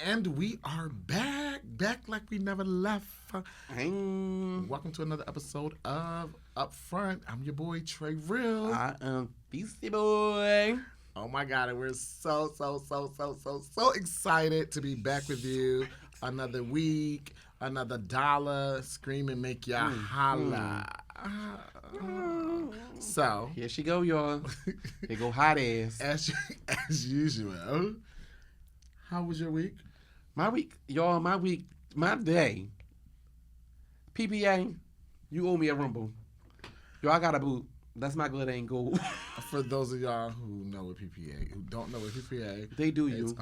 And we are back like we never left. Welcome to another episode of Upfront. I'm your boy, Trey Real. I am Feesey boy. Oh my God, and we're so excited to be back with you. Another week, another dollar, scream and make ya holla. So, here she go, y'all. Here go hot ass. As usual. How was your week? My day. PPA, you owe me a rumble. Yo, I got a boot. That's my glitter ain't gold. For those of y'all who know what PPA, who don't know what PPA, they do it's, you.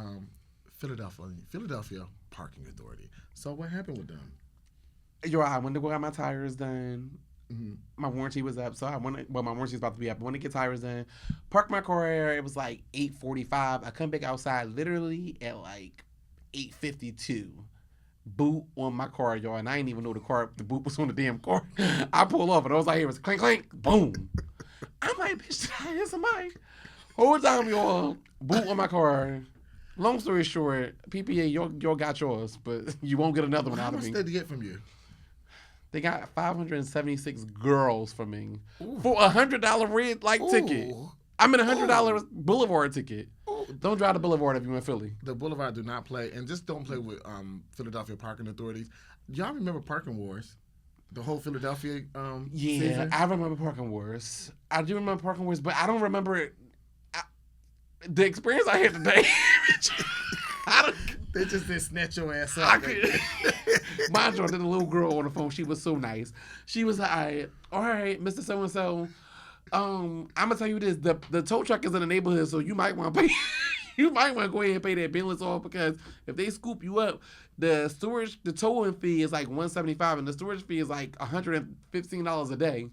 Philadelphia Parking Authority. So what happened with them? Yo, I went to go get my tires done. Mm-hmm. My warranty was up, so my warranty's about to be up. I want to get tires done. Park my car there. It was like 8:45. I come back outside literally at like 8:52. Boot on my car, y'all, and I didn't even know the boot was on the damn car. I pull off, and I was like, it was clink, clink, boom. I'm like, bitch, did I hit somebody? Whole time, y'all, boot on my car. Long story short, PPA, y'all got yours, but you won't get another one out of me. How much did they get from you? They got 576 girls from me for $100 red light ticket. I mean, $100 Boulevard ticket. Don't drive the Boulevard if you're in Philly. The Boulevard do not play, and just don't play with Philadelphia parking authorities. Y'all remember Parking Wars? The whole Philadelphia season? I remember Parking Wars. I do remember Parking Wars, but I don't remember the experience I had today. They just didn't snatch your ass up. Mind you, the little girl on the phone, she was so nice. She was like, all right, Mr. So-and-so, I'm gonna tell you this: the tow truck is in the neighborhood, so you might want to pay. You might want to go ahead and pay that ambulance off, because if they scoop you up, the towing fee is like $175, and the storage fee is like $115 a day.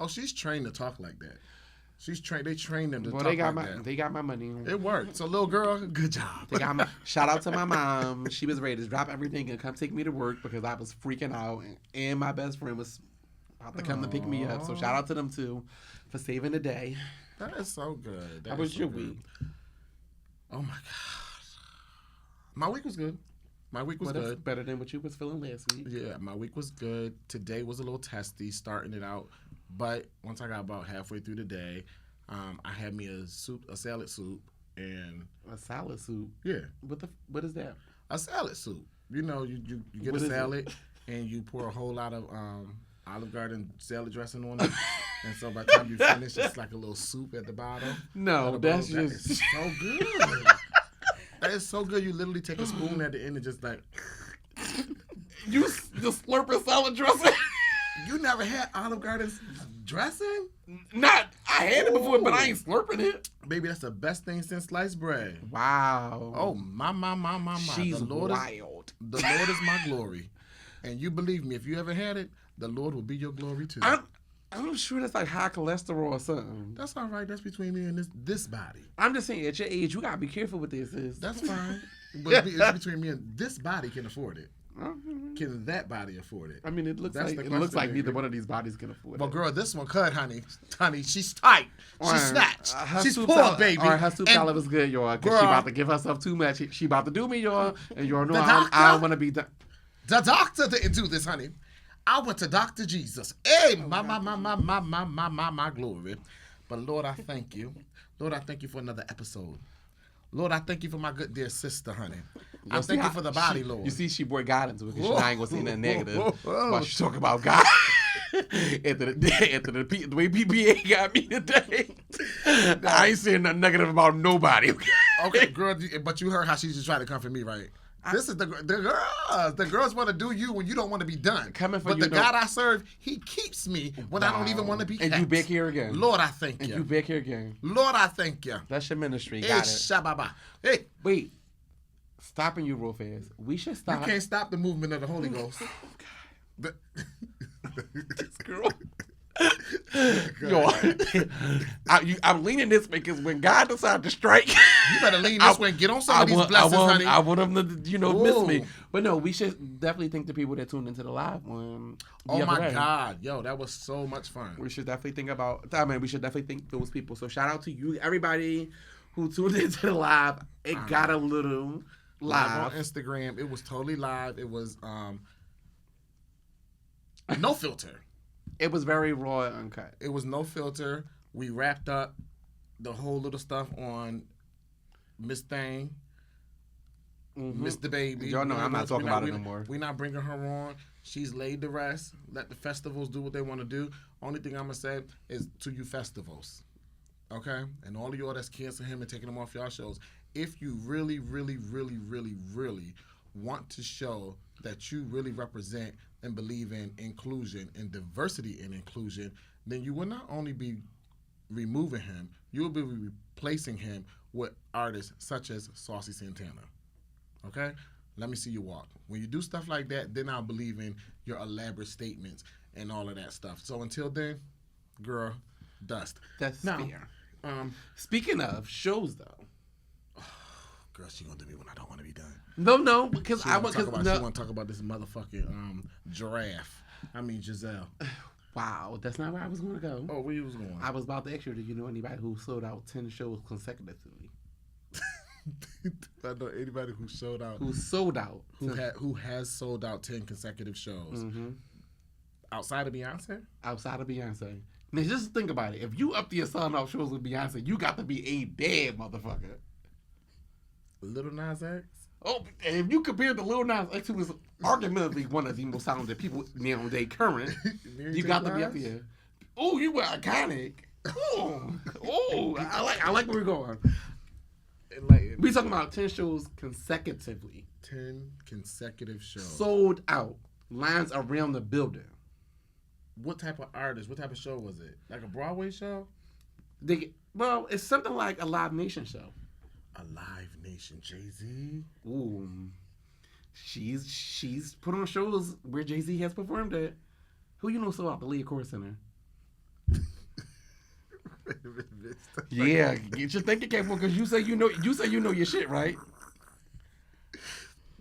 Oh, she's trained to talk like that. They trained them to talk that. They got my money. It worked. So, little girl, good job. Shout out to my mom. She was ready to drop everything and come take me to work because I was freaking out, and my best friend was about to come to pick me up. So shout out to them too for saving the day. That is so good. How was your week? Oh my God. My week was good. Good. That's better than what you was feeling last week. Yeah, my week was good. Today was a little testy, starting it out. But once I got about halfway through the day, I had me a salad soup, and a salad soup. Yeah. What is that? A salad soup. You know, you get a salad and you pour a whole lot of Olive Garden salad dressing on it, and so by the time you finish, it's like a little soup at the bottom. No, that's just so good. That is so good. You literally take a spoon at the end and just like you just slurp a salad dressing. You never had Olive Garden's dressing? I had it before, but I ain't slurping it. Baby, that's the best thing since sliced bread. Wow. Oh, my. She's wild. The Lord is my glory. And you believe me, if you ever had it, the Lord will be your glory too. I'm sure that's like high cholesterol or something. That's all right. That's between me and this body. I'm just saying, at your age, you got to be careful with this. That's fine. But it's between me and this body can afford it. Can that body afford it? I mean, it looks like neither one of these bodies can afford it. But girl, this one could, honey, she's tight. She's snatched. She's poor, baby. All right, her soup salad was good, y'all. Cause she about to give herself too much. She about to do me, y'all. And y'all know I don't want to be done. The doctor didn't do this, honey. I went to Dr. Jesus. Hey, my glory. But Lord, I thank you. Lord, I thank you for another episode. Lord, I thank you for my good dear sister, honey. I thank you for the body, Lord. You see, she brought God into it because she ain't gonna say nothing negative. While she talking about God. After the way PPA got me today, I ain't saying nothing negative about nobody. Okay, girl, but you heard how she just tried to come for me, right? This is the girls. The girls want to do you when you don't want to be done. But the God I serve, He keeps me when I don't even want to be kept. And you back here again. Lord, I thank you. And you back here again. Lord, I thank you. That's your ministry. Hey, got it. Shababa. Hey. Wait. Stopping you real fast. We should stop. You can't stop the movement of the Holy Ghost. This girl. Yo, I'm leaning this way because when God decides to strike, you better lean this way and get on some of these blessings, honey. I want them to, miss me. But no, we should definitely thank the people that tuned into the live one. Oh my God, yo, that was so much fun. We should definitely we should definitely thank those people. So shout out to you, everybody who tuned into the live. It got a little live on Instagram. It was totally live. It was no filter. It was very raw and uncut. It was no filter. We wrapped up the whole little stuff on Miss Thing, Miss the Baby. Y'all know I'm not talking about it no more. We're not bringing her on. She's laid to rest. Let the festivals do what they want to do. Only thing I'm going to say is to you festivals, okay? And all of y'all that's canceling him and taking him off y'all shows, if you really, really, really, really, really want to show that you really represent and believe in inclusion and diversity and inclusion, then you will not only be removing him, you will be replacing him with artists such as Saucy Santana. Okay? Let me see you walk. When you do stuff like that, then I'll believe in your elaborate statements and all of that stuff. So until then, girl, dust. That's fair. Speaking of shows, though. Girl, she gonna do me when I don't want to be done. No, because she want to talk about this motherfucking giraffe. I mean Giselle. Wow, that's not where I was going to go. Oh, where you was going? I was about to ask you, do you know anybody who sold out 10 shows consecutively? I know anybody who sold out. Who sold out. Who has sold out 10 consecutive shows. Mm-hmm. Outside of Beyonce? Outside of Beyonce. Now just think about it. If you up there selling out shows with Beyonce, you got to be a bad motherfucker. Lil Nas X? Oh, and if you compare the Lil Nas X, who is arguably one of the most talented people nowadays current, you got to be up there. Oh, you were iconic. Oh, I like where we're going. We talking about 10 shows consecutively. 10 consecutive shows. Sold out. Lines around the building. What type of artist? What type of show was it? Like a Broadway show? Well, it's something like a Live Nation show. A Live Nation, Jay-Z? Ooh. She's put on shows where Jay-Z has performed at. Who you know sold out the Leah Core Center? Yeah, get your thinking cap on, because you say you know your shit, right?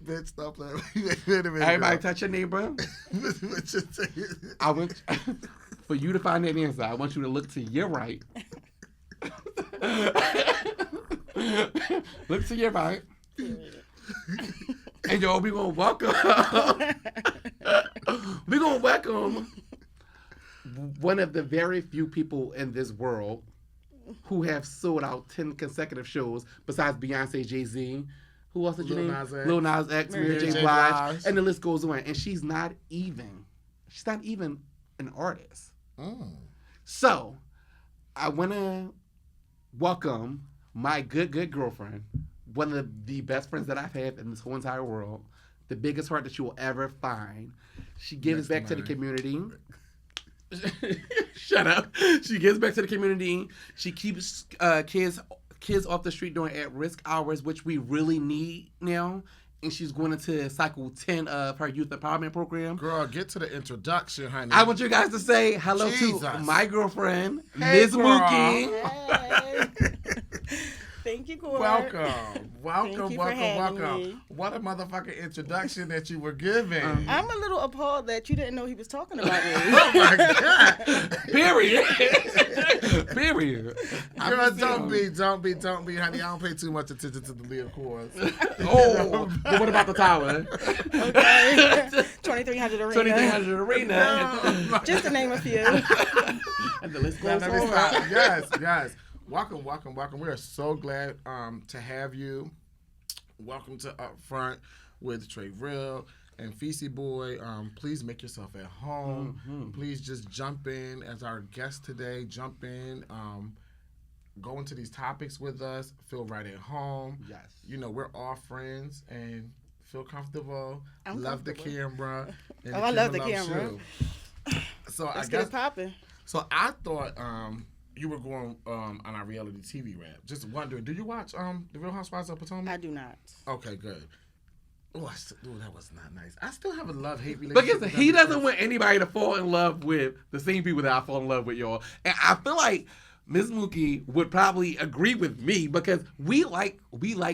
Bitch, stop playing. Wait a minute. Everybody touch your neighbor. I want for you to find that answer. I want you to look to your right. Look to your right. And yo, we gonna welcome one of the very few people in this world who have sold out 10 consecutive shows besides Beyonce, Jay-Z. Who else did you name? Lil Nas X, Mary J. Blige, and the list goes on. And she's not even an artist. So, I want to welcome my good girlfriend, one of the best friends that I've had in this whole entire world, the biggest heart that you will ever find. She gives back to the community. Shut up. She gives back to the community. She keeps kids off the street during at-risk hours, which we really need now. And she's going into cycle 10 of her youth empowerment program. Girl, get to the introduction, honey. I want you guys to say hello to my girlfriend, Ms. Mookie. Hey. Thank you, Gord. Welcome. Me. What a motherfucking introduction that you were giving. I'm a little appalled that you didn't know he was talking about me. Oh my God. Period. Girl, don't be, honey. I don't pay too much attention to the Leah Cores. Oh, but what about the tower? Okay. 2300 Arena. 2300 Arena. No. Just to name a few. And the list goes on. Yes. Welcome. We are so glad to have you. Welcome to Upfront with Trey Real and Feesey Boy. Please make yourself at home. Mm-hmm. Please just jump in as our guest today. Jump in. Go into these topics with us. Feel right at home. Yes. You know, we're all friends and feel comfortable. Love the camera. And I love the camera. So Let's get it popping. So I thought you were going on our reality TV rap. Just wondering, do you watch The Real Housewives of Potomac? I do not. Okay, good. Oh, that was not nice. I still have a love-hate relationship. Because he doesn't want anybody to fall in love with the same people that I fall in love with, y'all. And I feel like Ms. Mookie would probably agree with me, because we like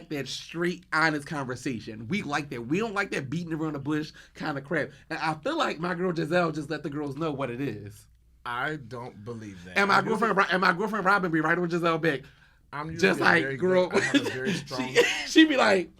that straight, honest conversation. We like that. We don't like that beating around the bush kind of crap. And I feel like my girl Giselle just let the girls know what it is. I don't believe that. And my girlfriend Robin be right on Giselle back. I'm just like, girl, I have a very strong... she be like,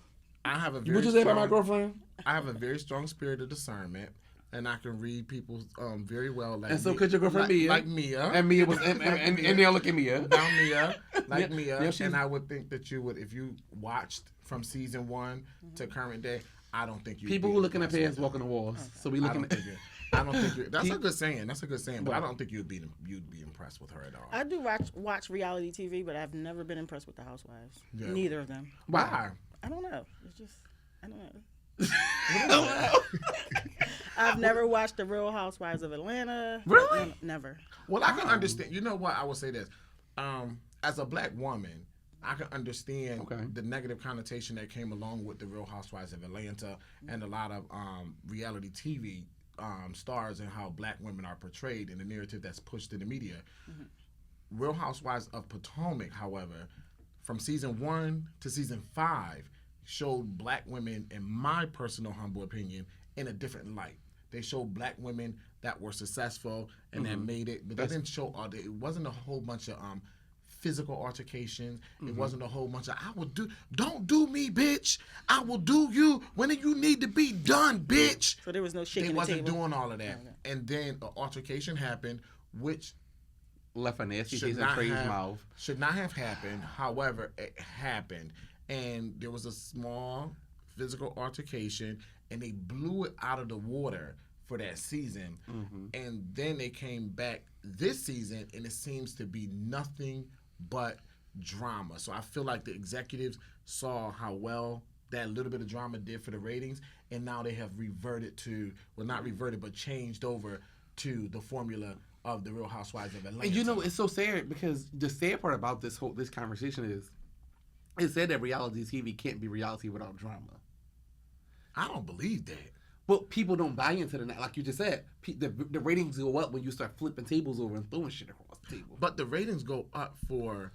I have a very What you say about my strong- girlfriend? I have a very strong spirit of discernment, and I can read people very well. Like And so me- could your girlfriend like, Mia? Like Mia. And Mia was, and now look at Mia. Now Mia, like Yeah, Mia, yeah, she's- and I would think that you would, if you watched from season 1 to current day, I don't think you. People who looking at pants walking the walls. So we looking at. I don't think you. That's a good saying. That's a good saying. But I Right. don't think you'd be impressed with her at all. I do watch reality TV, but I've never been impressed with the Housewives. Yeah. Neither of them. Why? I don't know. It's just I don't know. I've never watched The Real Housewives of Atlanta. Really? Never. Well, I can understand. You know what? I will say this. As a black woman, I can understand the negative connotation that came along with the Real Housewives of Atlanta and a lot of reality TV stars and how black women are portrayed in the narrative that's pushed in the media. Mm-hmm. Real Housewives of Potomac, however, from season 1 to season 5, showed black women, in my personal humble opinion, in a different light. They showed black women that were successful and that made it, but they didn't show all. It wasn't a whole bunch of physical altercations. It wasn't a whole bunch of don't do me, bitch. I will do you when you need to be done, bitch. So there was no shaking They the wasn't table. doing all of that. And then an altercation happened, which Left a nasty should taste in not Trey's have mouth. should not have happened. However, it happened, and there was a small physical altercation, and they blew it out of the water for that season. And then they came back this season, and it seems to be nothing but drama. So I feel like the executives saw how well that little bit of drama did for the ratings, and now they have reverted to, well, not reverted, but changed over to the formula of the Real Housewives of Atlanta. And you know, it's so sad because the sad part about this conversation is it said that reality TV can't be reality without drama. I don't believe that. But people don't buy into the like you just said. The ratings go up when you start flipping tables over and throwing shit across the table. But the ratings go up for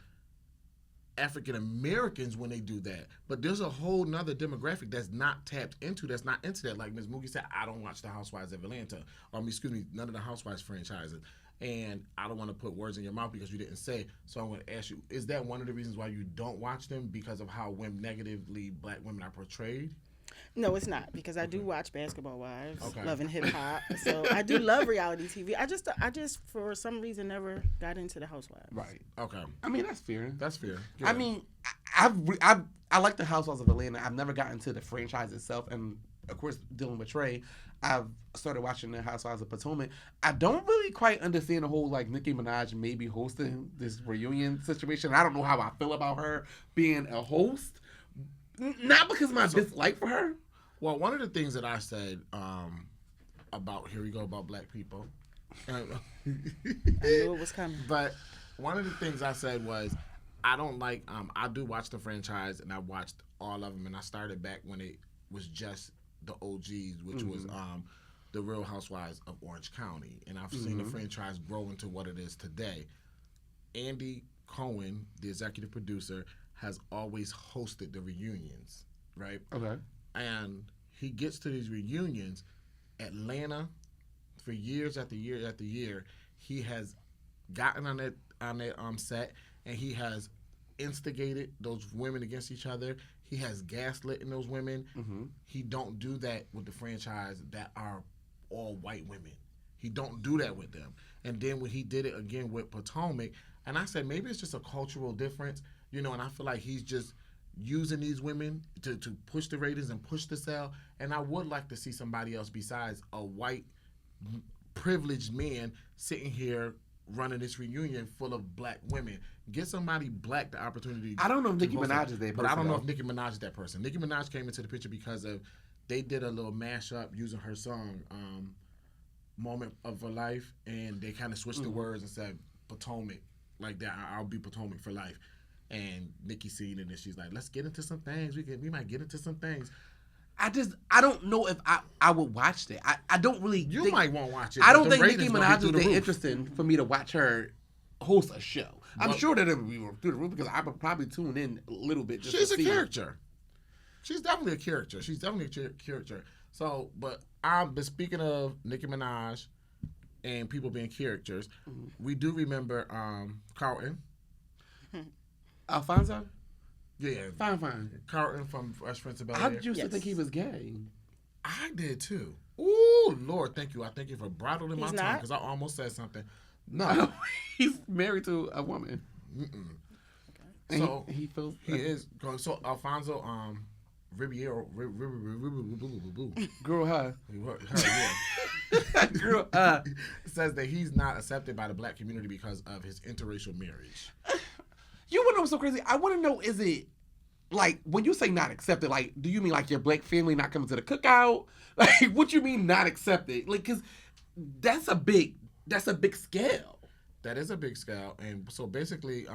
African Americans when they do that. But there's a whole nother demographic that's not tapped into, that's not into that. Like Ms. Mookie said, I don't watch the Housewives of Atlanta. None of the Housewives franchises. And I don't want to put words in your mouth because you didn't say. So I'm going to ask you, is that one of the reasons why you don't watch them, because of how negatively black women are portrayed? No, it's not, because I do watch Basketball Wives, Okay. Love and Hip Hop. So I do love reality TV. I just for some reason never got into the Housewives. Right. Okay. I mean, that's fair. That's fair. I mean, I like the Housewives of Atlanta. I've never gotten to the franchise itself, and of course, dealing with Trey, I've started watching the Housewives of Potomac. I don't really quite understand the whole like Nicki Minaj maybe hosting this reunion situation. I don't know how I feel about her being a host. Not because of my dislike for her. Well, one of the things that I said about, here we go, about black people. I knew it was coming. But one of the things I said was, I don't like, I do watch the franchise, and I watched all of them, and I started back when it was just the OGs, which was the Real Housewives of Orange County. And I've seen the franchise grow into what it is today. Andy Cohen, the executive producer, has always hosted the reunions, right? Okay. And he gets to these reunions, Atlanta, for years after year after year, he has gotten on that set, and he has instigated those women against each other. He has gaslit in those women. He don't do that with the franchise that are all white women. He don't do that with them. And then when he did it again with Potomac, and I said maybe it's just a cultural difference, you know, and I feel like he's just using these women to push the ratings and push the sell. And I would like to see somebody else besides a white privileged man sitting here running this reunion full of black women. Get somebody black the opportunity. I don't know if to Nicki host Minaj it. is that But I person, don't know though. if Nicki Minaj is that person. Nicki Minaj came into the picture because of, they did a little mashup using her song, Moment of Her Life, and they kind of switched the words and said Potomac, like that. I'll be Potomac for life. And Nicki seen it, and she's like, let's get into some things. We might get into some things. I don't know if I would watch that. I don't really. You might won't watch it. I but don't the think Nicki ratings gonna be Minaj through is the that roof. interesting for me to watch her host a show. I'm Well- sure that it would be through the roof because I would probably tune in a little bit. Just She's to a see character. She's definitely a character. She's definitely a character. So, but I've been speaking of Nicki Minaj and people being characters. We do remember Carlton. Alfonso. Yeah. Fine. Carlton from Fresh Prince of I Bel-Air. used to Yes. think he was gay. I did too. Ooh, Lord, thank you. I thank you for bridling my He's tongue not? because I almost said something. No. He's married to a woman. Mm-mm. And So he feels he is going. So Alfonso Ribeiro, girl, her. yeah, Girl, says that he's not accepted by the black community because of his interracial marriage. You want to know what's so crazy? I want to know, is it like when you say not accepted? Like, do you mean like your black family not coming to the cookout? Like, what you mean not accepted? Like, cause that's a big scale. That is a big scale, and so basically,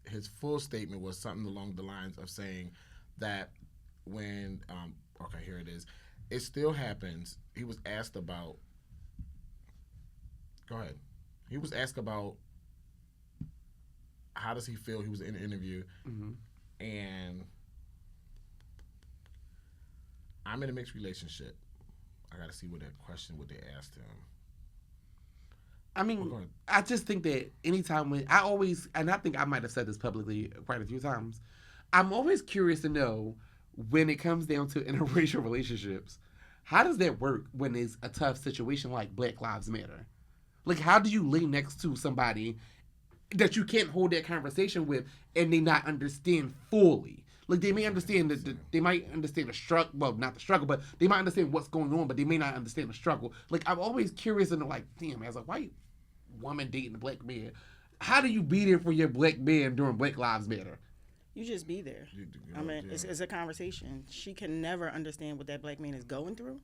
his full statement was something along the lines of saying that when okay, here it is. It still happens. He was asked about. Go ahead. He was asked about how does he feel. He was in an interview, and I'm in a mixed relationship. I got to see what they asked him. I mean, I just think that anytime when I think I might have said this publicly quite a few times, I'm always curious to know when it comes down to interracial relationships, how does that work when it's a tough situation like Black Lives Matter? Like, how do you lay next to somebody that you can't hold that conversation with and they not understand fully? Like, they may understand they might understand the struggle, well, not the struggle, but they might understand what's going on, but they may not understand the struggle. Like, I'm always curious to know, like, damn, as a white woman dating a black man, how do you be there for your black man during Black Lives Matter? You just be there. I mean, it's a conversation. She can never understand what that black man is going through,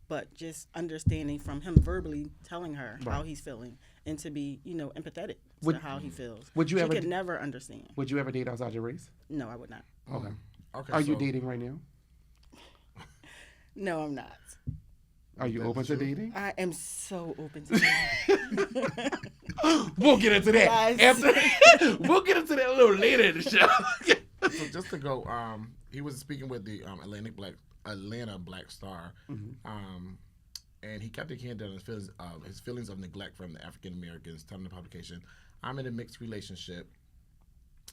but just understanding from him verbally telling her how he's feeling and to be, empathetic to how he feels. Would you she ever could never understand. Would you ever date outside your race? No, I would not. Okay. Okay. Are you dating right now? No, I'm not. Are you open to dating? I am so open to dating. We'll get into that. We'll get into that a little later in the show. So just to go, he was speaking with the Atlanta Black Star, and he kept it candid on his feelings of neglect from the African Americans, telling the publication, "I'm in a mixed relationship,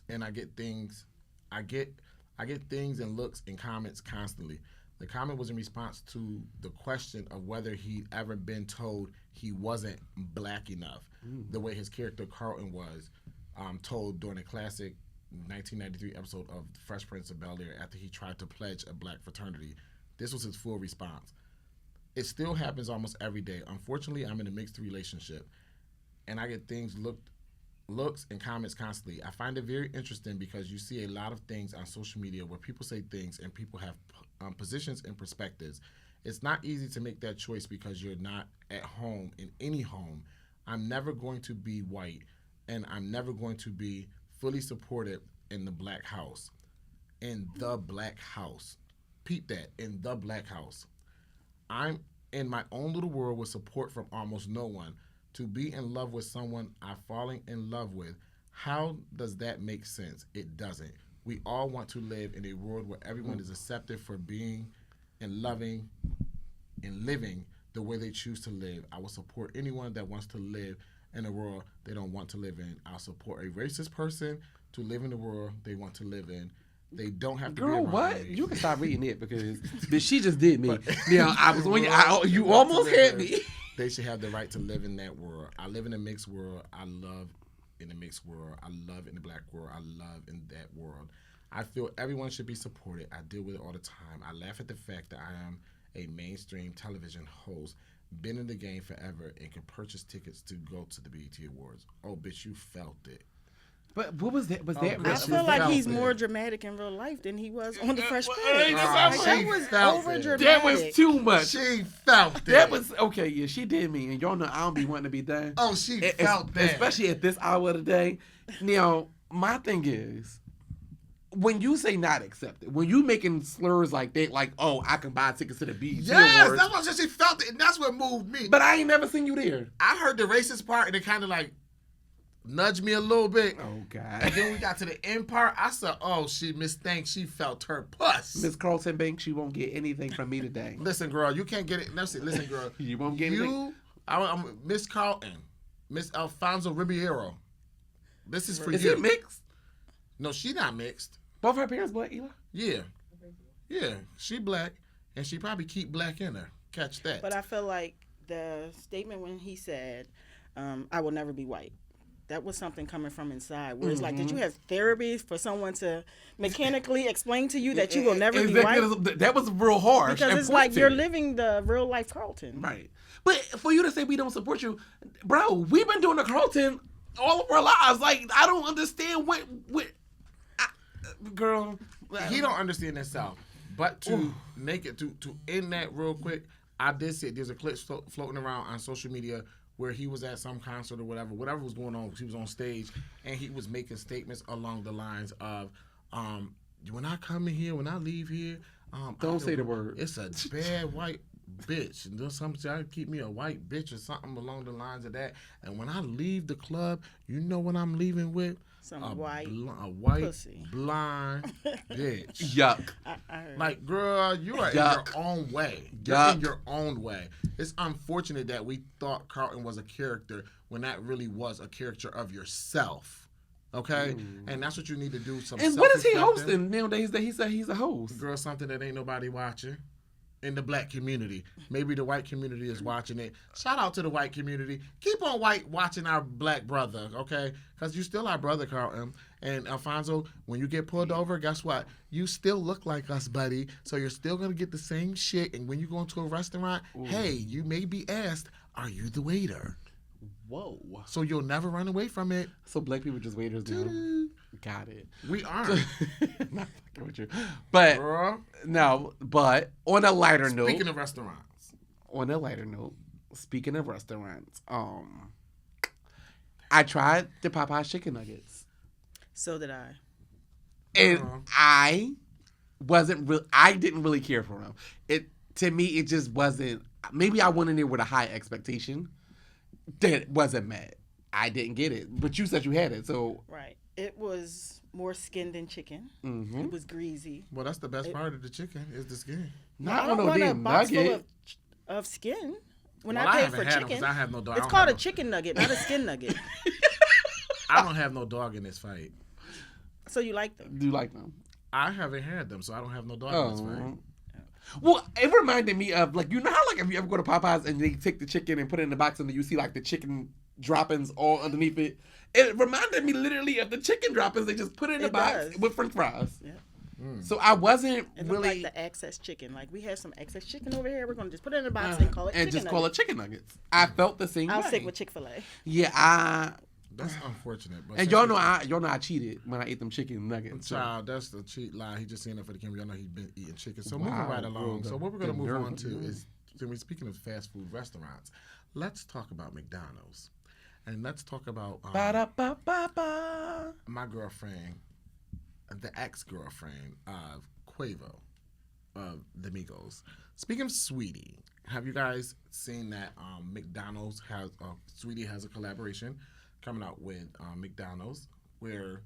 and I get things and looks and comments constantly." The comment was in response to the question of whether he'd ever been told he wasn't black enough, the way his character Carlton was told during a classic 1993 episode of Fresh Prince of Bel-Air after he tried to pledge a black fraternity. This was his full response. "It still happens almost every day. Unfortunately, I'm in a mixed relationship, and I get looks and comments constantly. I find it very interesting because you see a lot of things on social media where people say things and people have positions and perspectives. It's not easy to make that choice because you're not at home in any home. I'm never going to be white, and I'm never going to be fully supported in the black house. In the black house. Peep that. In the black house. I'm in my own little world with support from almost no one. To be in love with someone I'm falling in love with, how does that make sense? It doesn't. We all want to live in a world where everyone is accepted for being and loving and living the way they choose to live. I will support anyone that wants to live in a world they don't want to live in. I'll support a racist person to live in the world they want to live in. They don't have to be around what? me. You can stop reading it because she just did me. I was on you almost had me. They should have the right to live in that world. I live in a mixed world. I love in a mixed world. I love in the black world. I love in that world. I feel everyone should be supported. I deal with it all the time. I laugh at the fact that I am a mainstream television host, been in the game forever, and can purchase tickets to go to the BET Awards. Oh, bitch, you felt it. But what was that? Was that? I feel like he's more it. dramatic in real life than he was on the Fresh Prince. That was felt over it. dramatic. That was too much. She felt it. That was okay. Yeah, she did me, and y'all know I don't be wanting to be done. Oh, she felt that. Especially at this hour of the day. Now, my thing is, when you say not accepted, when you making slurs like that, like, oh, I can buy tickets to the BET Yes, Awards. that's what she felt it, and that's what moved me. But I ain't never seen you there. I heard the racist part, and it kind of like nudged me a little bit. Oh, God. And then we got to the end part. I said, oh, she misthinks she felt her puss. Miss Carlton Banks, she won't get anything from me today. Listen, girl, you can't get it. Listen, girl. You won't get anything. I'm Miss Carlton, Miss Alfonso Ribeiro. This is for you. Is it mixed? No, she not mixed. Both her parents black, Eli? Yeah. Yeah. She black, and she probably keep black in her. Catch that. But I feel like the statement when he said, I will never be white, that was something coming from inside. Where it's like, did you have therapy for someone to mechanically explain to you that you will never be white? That was real harsh. Because it's like you're living the real life Carlton. Right. But for you to say we don't support you, bro, we've been doing the Carlton all of our lives. Like, I don't understand girl. He don't understand himself. But to make it, to end that real quick, I did see there's a clip floating around on social media where he was at some concert or whatever was going on. He was on stage and he was making statements along the lines of, when I come in here, when I leave here, don't say the word. It's a bad white bitch. And then something I keep me a white bitch or something along the lines of that. And when I leave the club, you know what I'm leaving with? Some a white pussy. Blind bitch. Yuck. I heard. Like, girl, you are in your own way. You're in your own way. It's unfortunate that we thought Carlton was a character when that really was a character of yourself. Okay? And that's what you need to do. And what is he hosting nowadays that he said he's a host? Girl, something that ain't nobody watching. In the black community. Maybe the white community is watching it. Shout out to the white community. Keep on watching our black brother, okay? Because you still our brother, Carlton. And Alfonso, when you get pulled over, guess what? You still look like us, buddy. So you're still going to get the same shit. And when you go into a restaurant, hey, you may be asked, are you the waiter? Whoa. So you'll never run away from it. So black people just waiters now. Got it. We aren't. Not fucking with you. But, no, but on a lighter note. Speaking of restaurants. On a lighter note, speaking of restaurants, I tried the Popeyes chicken nuggets. So did I. And I didn't really care for them. To me, it just wasn't, maybe I went in there with a high expectation that wasn't met. I didn't get it. But you said you had it, so. Right. It was more skin than chicken. Mm-hmm. It was greasy. Well, that's the best part of the chicken is the skin. I don't want a box full of skin. When I pay for chicken, I have no dog. It's called a chicken nugget, not a skin nugget. I don't have no dog in this fight. So you like them? Do you like them? I haven't had them, so I don't have no dog in this fight. Well, it reminded me of, like, you know how, like, if you ever go to Popeyes and they take the chicken and put it in the box and then you see, like, the chicken droppings all underneath it? It reminded me literally of the chicken droppings. They just put it in the box with French fries. Yeah. So I wasn't really like the excess chicken. Like, we have some excess chicken over here. We're gonna just put it in the box and call it chicken nuggets. Call it chicken nuggets. I felt the same way. I'll stick with Chick-fil-A. Yeah, that's unfortunate. But and y'all know I cheated when I ate them chicken nuggets. Child, that's the cheat lie. He just saying that for the camera. Y'all know he's been eating chicken. So moving right along. So what we're gonna move on to is, speaking of fast food restaurants, let's talk about McDonald's. And let's talk about my girlfriend, the ex-girlfriend of Quavo, of the Migos. Speaking of Saweetie, have you guys seen that McDonald's has, Saweetie has a collaboration coming out with McDonald's, where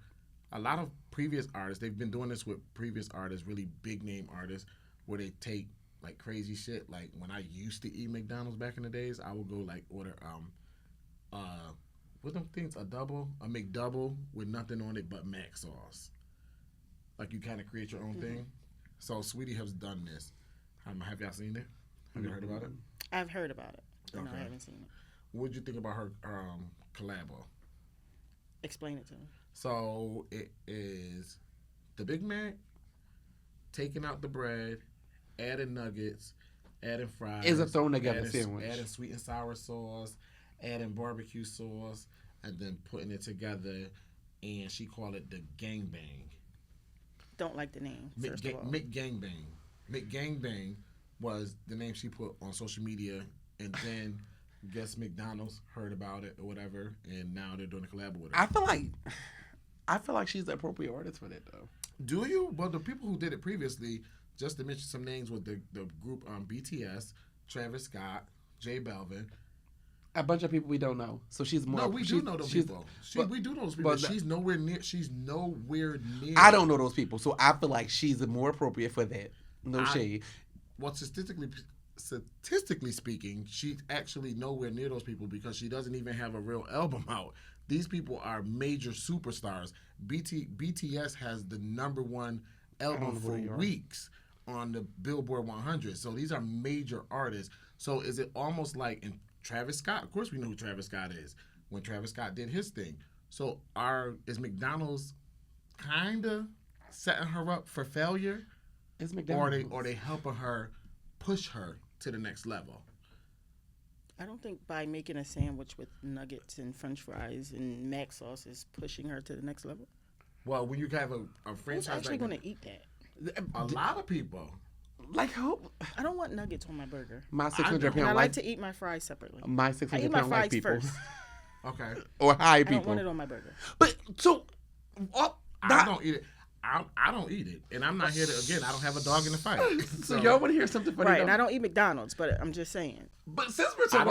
a lot of previous artists, they've been doing this with previous artists, really big name artists, where they take like crazy shit. Like when I used to eat McDonald's back in the days, I would go like order what them things, a McDouble with nothing on it but mac sauce. Like you kind of create your own thing. So Saweetie has done this. Have y'all seen it? Have you heard about it? I've heard about it. Okay. No, I haven't seen it. What did you think about her collabo? Explain it to me. So it is the Big Mac, taking out the bread, adding nuggets, adding fries. It's a thrown together sandwich. Adding sweet and sour sauce, adding barbecue sauce, and then putting it together. And she called it the gangbang. Don't like the name. McGangbang. McGangbang was the name she put on social media, and then guess McDonald's heard about it or whatever, and now they're doing a collab with her. I feel like she's the appropriate artist for that, though. Do you? Well, the people who did it previously, just to mention some names, with the group BTS, Travis Scott, J Balvin. A bunch of people we don't know. So she's more. No, we do know those people. We do know those people. But she's nowhere near. I don't know those people, so I feel like she's more appropriate for that. No shade. Well, statistically speaking, she's actually nowhere near those people because she doesn't even have a real album out. These people are major superstars. BTS has the #1 album for weeks on the Billboard 100. So these are major artists. So is it almost like in Travis Scott? Of course we know who Travis Scott is when Travis Scott did his thing. So is McDonald's kind of setting her up for failure? It's McDonald's. Or they helping her push her to the next level? I don't think by making a sandwich with nuggets and french fries and mac sauce is pushing her to the next level. Well, when you have a franchise Who's actually like going to eat that? a lot of people. Like who? I don't want nuggets on my burger. My I 600 And I pound like white. to eat my fries separately. My I 600 eat my pound white fries people. first. Okay. Or high I people. don't want it on my burger. But so, I don't eat it. I don't eat it, and I'm not here to. Again, I don't have a dog in the fight. So y'all want to hear something funny? Right, though? and I don't eat McDonald's, but I'm just saying. But since we're talking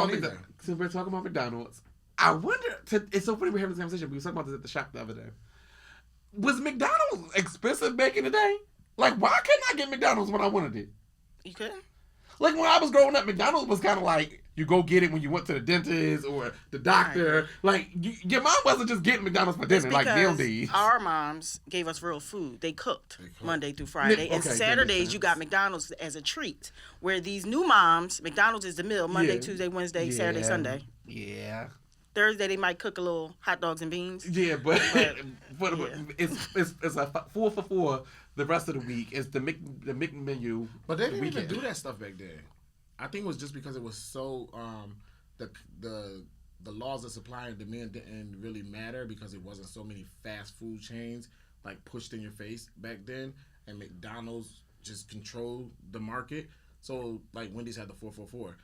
about McDonald's, I wonder. It's so funny we're having this conversation. We were talking about this at the shop the other day. Was McDonald's expensive back in the day? Like, why couldn't I get McDonald's when I wanted it? You couldn't? Like, when I was growing up, McDonald's was kind of like, you go get it when you went to the dentist or the doctor. Like, your mom wasn't just getting McDonald's for dinner, like them days. Our moms gave us real food. They cooked Monday through Friday. And Saturdays, you got McDonald's as a treat. Where these new moms, McDonald's is the meal. Monday, Tuesday, Wednesday, Saturday, Sunday. Yeah. Thursday, they might cook a little hot dogs and beans. Yeah, but it's a 4 for 4 the rest of the week. It's the Mc menu. But they didn't even do that stuff back then. I think it was just because it was so the laws of supply and demand didn't really matter because it wasn't so many fast food chains like pushed in your face back then, and McDonald's just controlled the market. So like Wendy's had the 444.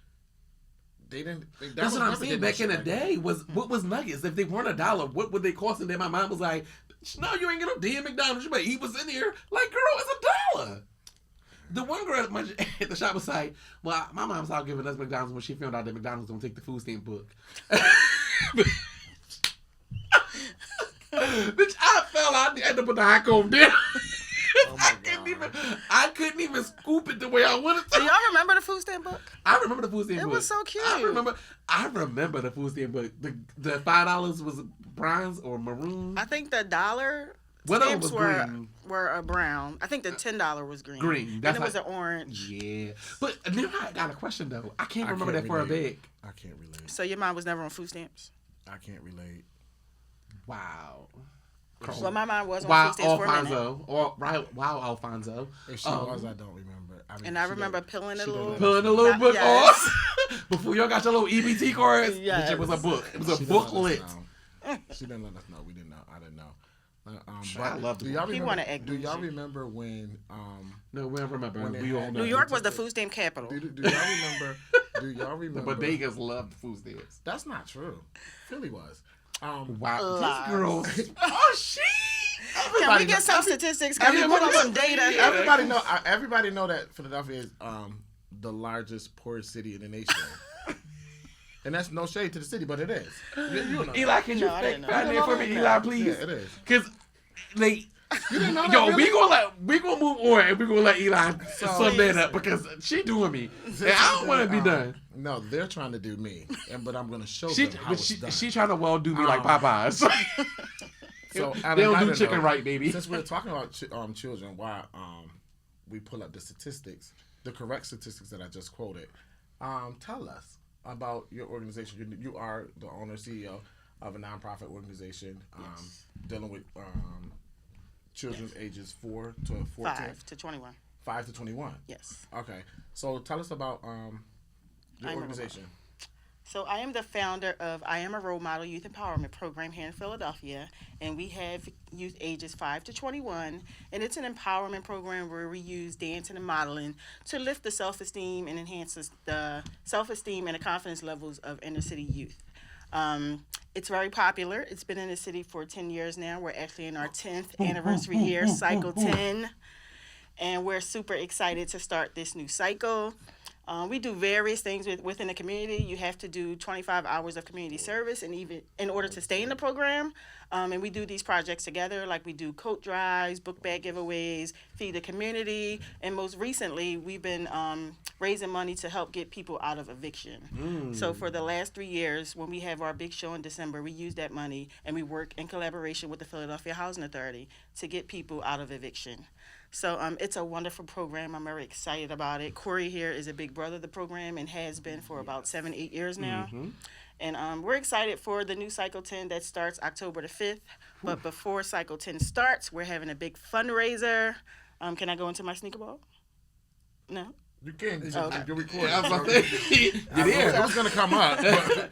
They didn't. That's what I'm saying. Back in the day, what was nuggets? If they weren't $1, what would they cost? And then my mom was like, "No, you ain't get no damn McDonald's. You better eat what's in here." Like, girl, it's $1. The one girl at the shop was like, "Well, my mom started giving us McDonald's when she found out that McDonald's don't take the food stamp book." Bitch, I fell out. I had to put the hot comb down. Oh my God. I couldn't even scoop it the way I wanted to. Do y'all remember the food stamp book? I remember the food stamp book. It was so cute. I remember the food stamp book. The $5 was bronze or maroon. I think the dollar One of them stamps was green. were a brown. I think the $10 was green. Green. That's and it was an orange. Yeah. But now I got a question though. I can't remember that for a bag. I can't relate. So your mom was never on food stamps? I can't relate. Wow. Well, my mom was on food stamps for a minute. Wow, Alfonso. If she was, I don't remember. I remember peeling a little book off before y'all got your little EBT cards. Yes. It was a book. It was a booklet. She didn't let us know. We didn't know. I didn't know. I love the book. He wanted egg. Do y'all remember when? No, we don't remember. We all know. New York was the food stamp capital. Do y'all remember? Do y'all remember? The bodegas loved food stamps. That's not true. Philly was. Wow, this girl. Oh, she. Can we get some statistics? Can we put on some data? Everybody know that Philadelphia is the largest poorest city in the nation. And that's no shade to the city, but it is. You know. Eli, can you fake that name for me, Eli, please? Yeah, it is. Because they. You didn't know that, yo, really? we gonna move on and we gonna let Eli sum that up because she doing me. And I don't want to be done. No, they're trying to do me, but I'm gonna show them how it's done. She trying to do me like Popeyes. So they don't do chicken right, baby. Since we're talking about children, why we pull up the statistics, the correct statistics that I just quoted. Tell us about your organization. You are the owner, CEO of a nonprofit organization dealing with children's ages 4 to 14. 5 to 21. 5 to 21. Yes. Okay. So tell us about your organization. So I am the founder of I Am a Role Model Youth Empowerment Program here in Philadelphia, and we have youth ages 5 to 21, and it's an empowerment program where we use dancing and modeling to lift the self-esteem and enhance the self-esteem and the confidence levels of inner city youth. It's very popular. It's been in the city for 10 years now. We're actually in our 10th anniversary year, cycle 10, and we're super excited to start this new cycle. We do various things within the community. You have to do 25 hours of community service, and even in order to stay in the program. And we do these projects together, like we do coat drives, book bag giveaways, feed the community, and most recently, we've been raising money to help get people out of eviction. So for the last 3 years, when we have our big show in December, we use that money and we work in collaboration with the Philadelphia Housing Authority to get people out of eviction. So it's a wonderful program. I'm very excited about it. Corey here is a big brother of the program and has been for about 7-8 years now. And we're excited for the new Cycle 10 that starts October the 5th. But before Cycle 10 starts, we're having a big fundraiser. Can I go into my sneaker ball? No? You can. Okay. You're recording. Yeah, I was about to say, It was going to come up. But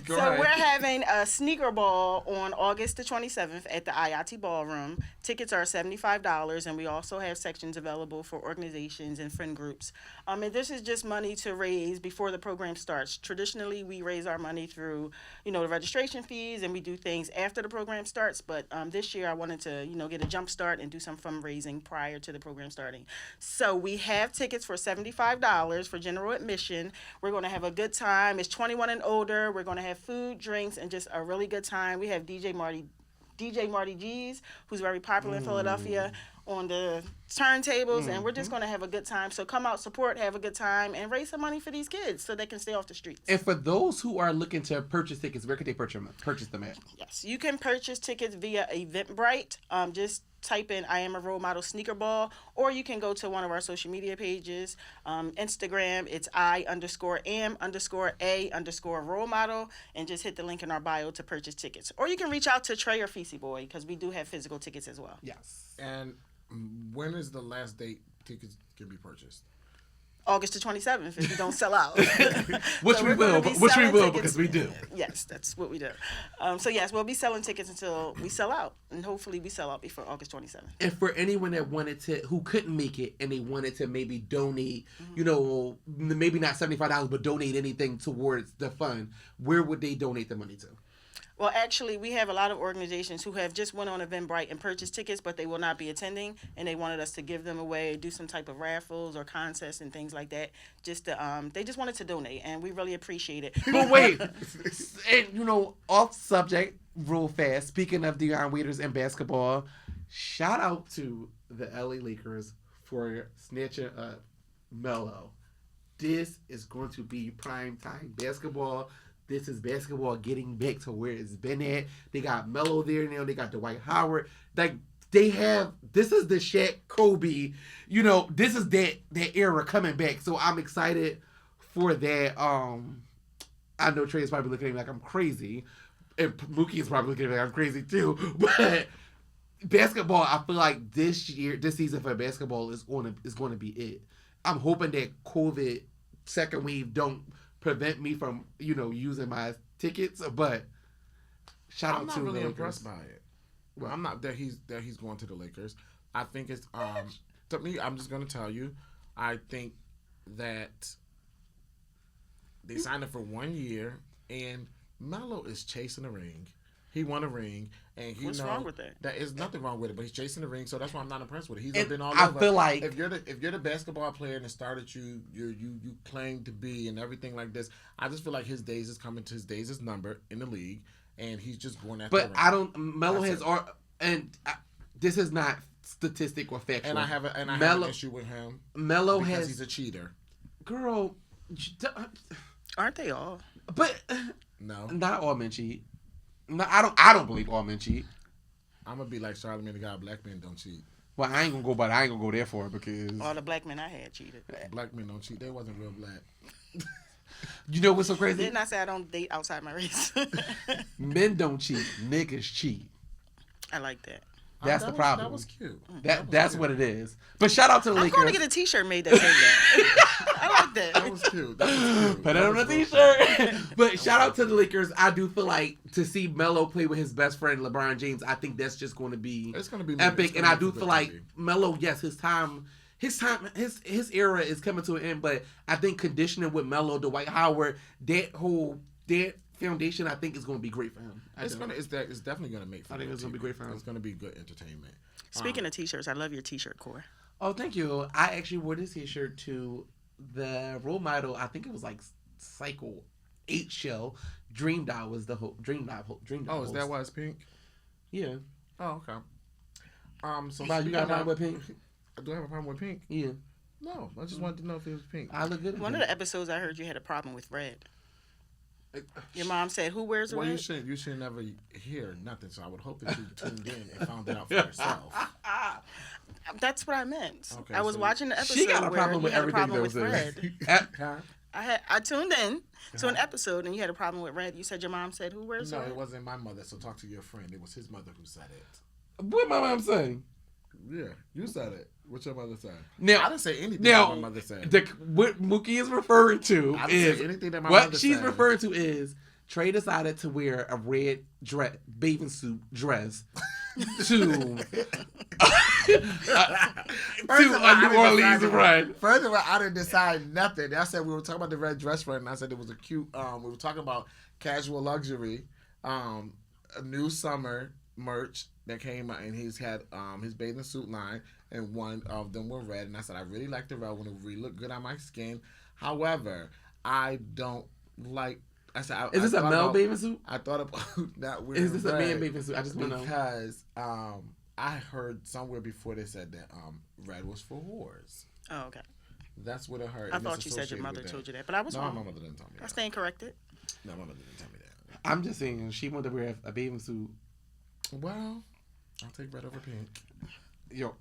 go So ahead. we're having a sneaker ball on August the 27th at the IATI Ballroom. Tickets are $75, and we also have sections available for organizations and friend groups. And this is just money to raise before the program starts. Traditionally, we raise our money through, the registration fees, and we do things after the program starts. But this year, I wanted to, get a jump start and do some fundraising prior to the program starting. So we have tickets for $75 for general admission. We're going to have a good time. It's 21 and older. We're going to have food, drinks, and just a really good time. We have DJ Marty G's, who's very popular in Philadelphia, on the turntables, and we're just going to have a good time. So come out, support, have a good time, and raise some money for these kids so they can stay off the streets. And for those who are looking to purchase tickets, where could they purchase them at? Yes, you can purchase tickets via Eventbrite. Just type in I Am a Role Model Sneaker Ball, or you can go to one of our social media pages. Instagram, it's I_am_a_role model, and just hit the link in our bio to purchase tickets. Or you can reach out to Trey or Feesey Boy, because we do have physical tickets as well. Yes. And when is the last date tickets can be purchased? August the 27th if you don't sell out. Which So we we're gonna will, be which we selling will tickets. because we do. Yes, that's what we do. So yes, we'll be selling tickets until we sell out, and hopefully we sell out before August 27th. And for anyone that who couldn't make it and they wanted to maybe donate, maybe not $75, but donate anything towards the fund, where would they donate the money to? Well, actually, we have a lot of organizations who have just went on Eventbrite and purchased tickets, but they will not be attending, and they wanted us to give them away, do some type of raffles or contests and things like that. They just wanted to donate, and we really appreciate it. But wait, and off subject, real fast. Speaking of Dion Waiters and basketball, shout out to the LA Lakers for snatching up Melo. This is going to be prime time basketball. This is basketball getting back to where it's been at. They got Melo there now. They got Dwight Howard. This is the Shaq Kobe. This is that era coming back. So I'm excited for that. I know Trey is probably looking at me like I'm crazy. And Mookie is probably looking at me like I'm crazy too. But basketball, I feel like this season for basketball is going to be it. I'm hoping that COVID second wave don't prevent me from, using my tickets, but shout out to I'm not really the impressed Lakers. by it. Well, I'm not that he's going to the Lakers. I think it's to me. I'm just gonna tell you. I think that they signed him for 1 year, and Melo is chasing a ring. He won a ring, and What's wrong with that? There is nothing wrong with it, but he's chasing the ring, so that's why I'm not impressed with it. He's And been all I over. feel like if you're the basketball player and the star that you claim to be and everything like this, I just feel like his days is coming to his days is numbered in the league, and he's just going after. But I don't. Melo has, this is not statistic or factual. And I have an issue with him. Melo because has. He's a cheater. Girl, Aren't they all? but No, not all men cheat. No, I don't believe all men cheat. I'm gonna be like Charlamagne the God. Black men don't cheat. Well, I ain't gonna go there for it because All the black men I had cheated. Black men don't cheat. They wasn't real black. you know what's so crazy? Didn't I say I don't date outside my race? Men don't cheat. Niggas cheat. I like that. That's the problem. That was cute. That's what it is. But shout out to the I'm Lakers. going to get a T-shirt made that says that. I like that. That was cute. That was cute. Put it That on a was real t-shirt. But shout out to the Lakers. I do feel like to see Melo play with his best friend LeBron James, I think that's just going to be It's gonna be epic. And I do good feel like TV. Melo, yes, his era is coming to an end. But I think conditioning with Melo, Dwight Howard, that foundation, I think is going to be great for him. It's definitely gonna make. I think it's gonna be great for him. It's gonna be good entertainment. Speaking of T-shirts, I love your T-shirt core. Oh, thank you. I actually wore this t-shirt to the role model, I think it was like Cycle 8 show. Dream Doll was the Dream Doll. Oh, is that why it's pink? Yeah. Oh, okay. So Wow, you got a problem with pink? Do I have a problem with pink? Yeah. No, I just wanted to know if it was pink. I look good. One of the episodes I heard you had a problem with red. Your mom said, "Who wears red?" Well, you should never hear nothing. So I would hope that you tuned in and found it out for yourself. That's what I meant. Okay, I was so watching the episode she got a problem where with you had a everything problem that with was red. I tuned in to an episode and you had a problem with red. You said your mom said, "Who wears red?" No, it wasn't my mother. So talk to your friend. It was his mother who said it. What my mom saying? Yeah, you said it. What your mother said? Now, I didn't say anything that my mother said. What Mookie is referring to I didn't is say anything that my what mother she's said. referring to is Trey decided to wear a red bathing suit dress to a New Orleans run. First of all, I didn't decide nothing. I said we were talking about the red dress run, and I said it was a cute. We were talking about casual luxury, a new summer merch that came out, and he's had his bathing suit line, and one of them were red. And I said I really like the red one; it really looked good on my skin. However, I don't like. I said, is this a male bathing suit? I thought about not wearing. Is this a man bathing suit? I just want to know because I heard somewhere before they said that red was for whores. Oh, okay. That's what I heard. I thought you said your mother told you that, but I was wrong. No, my mother didn't tell me that. I stand corrected. No, my mother didn't tell me that. I'm just saying she wanted to wear a bathing suit. Well, I'll take red over pink. Yo,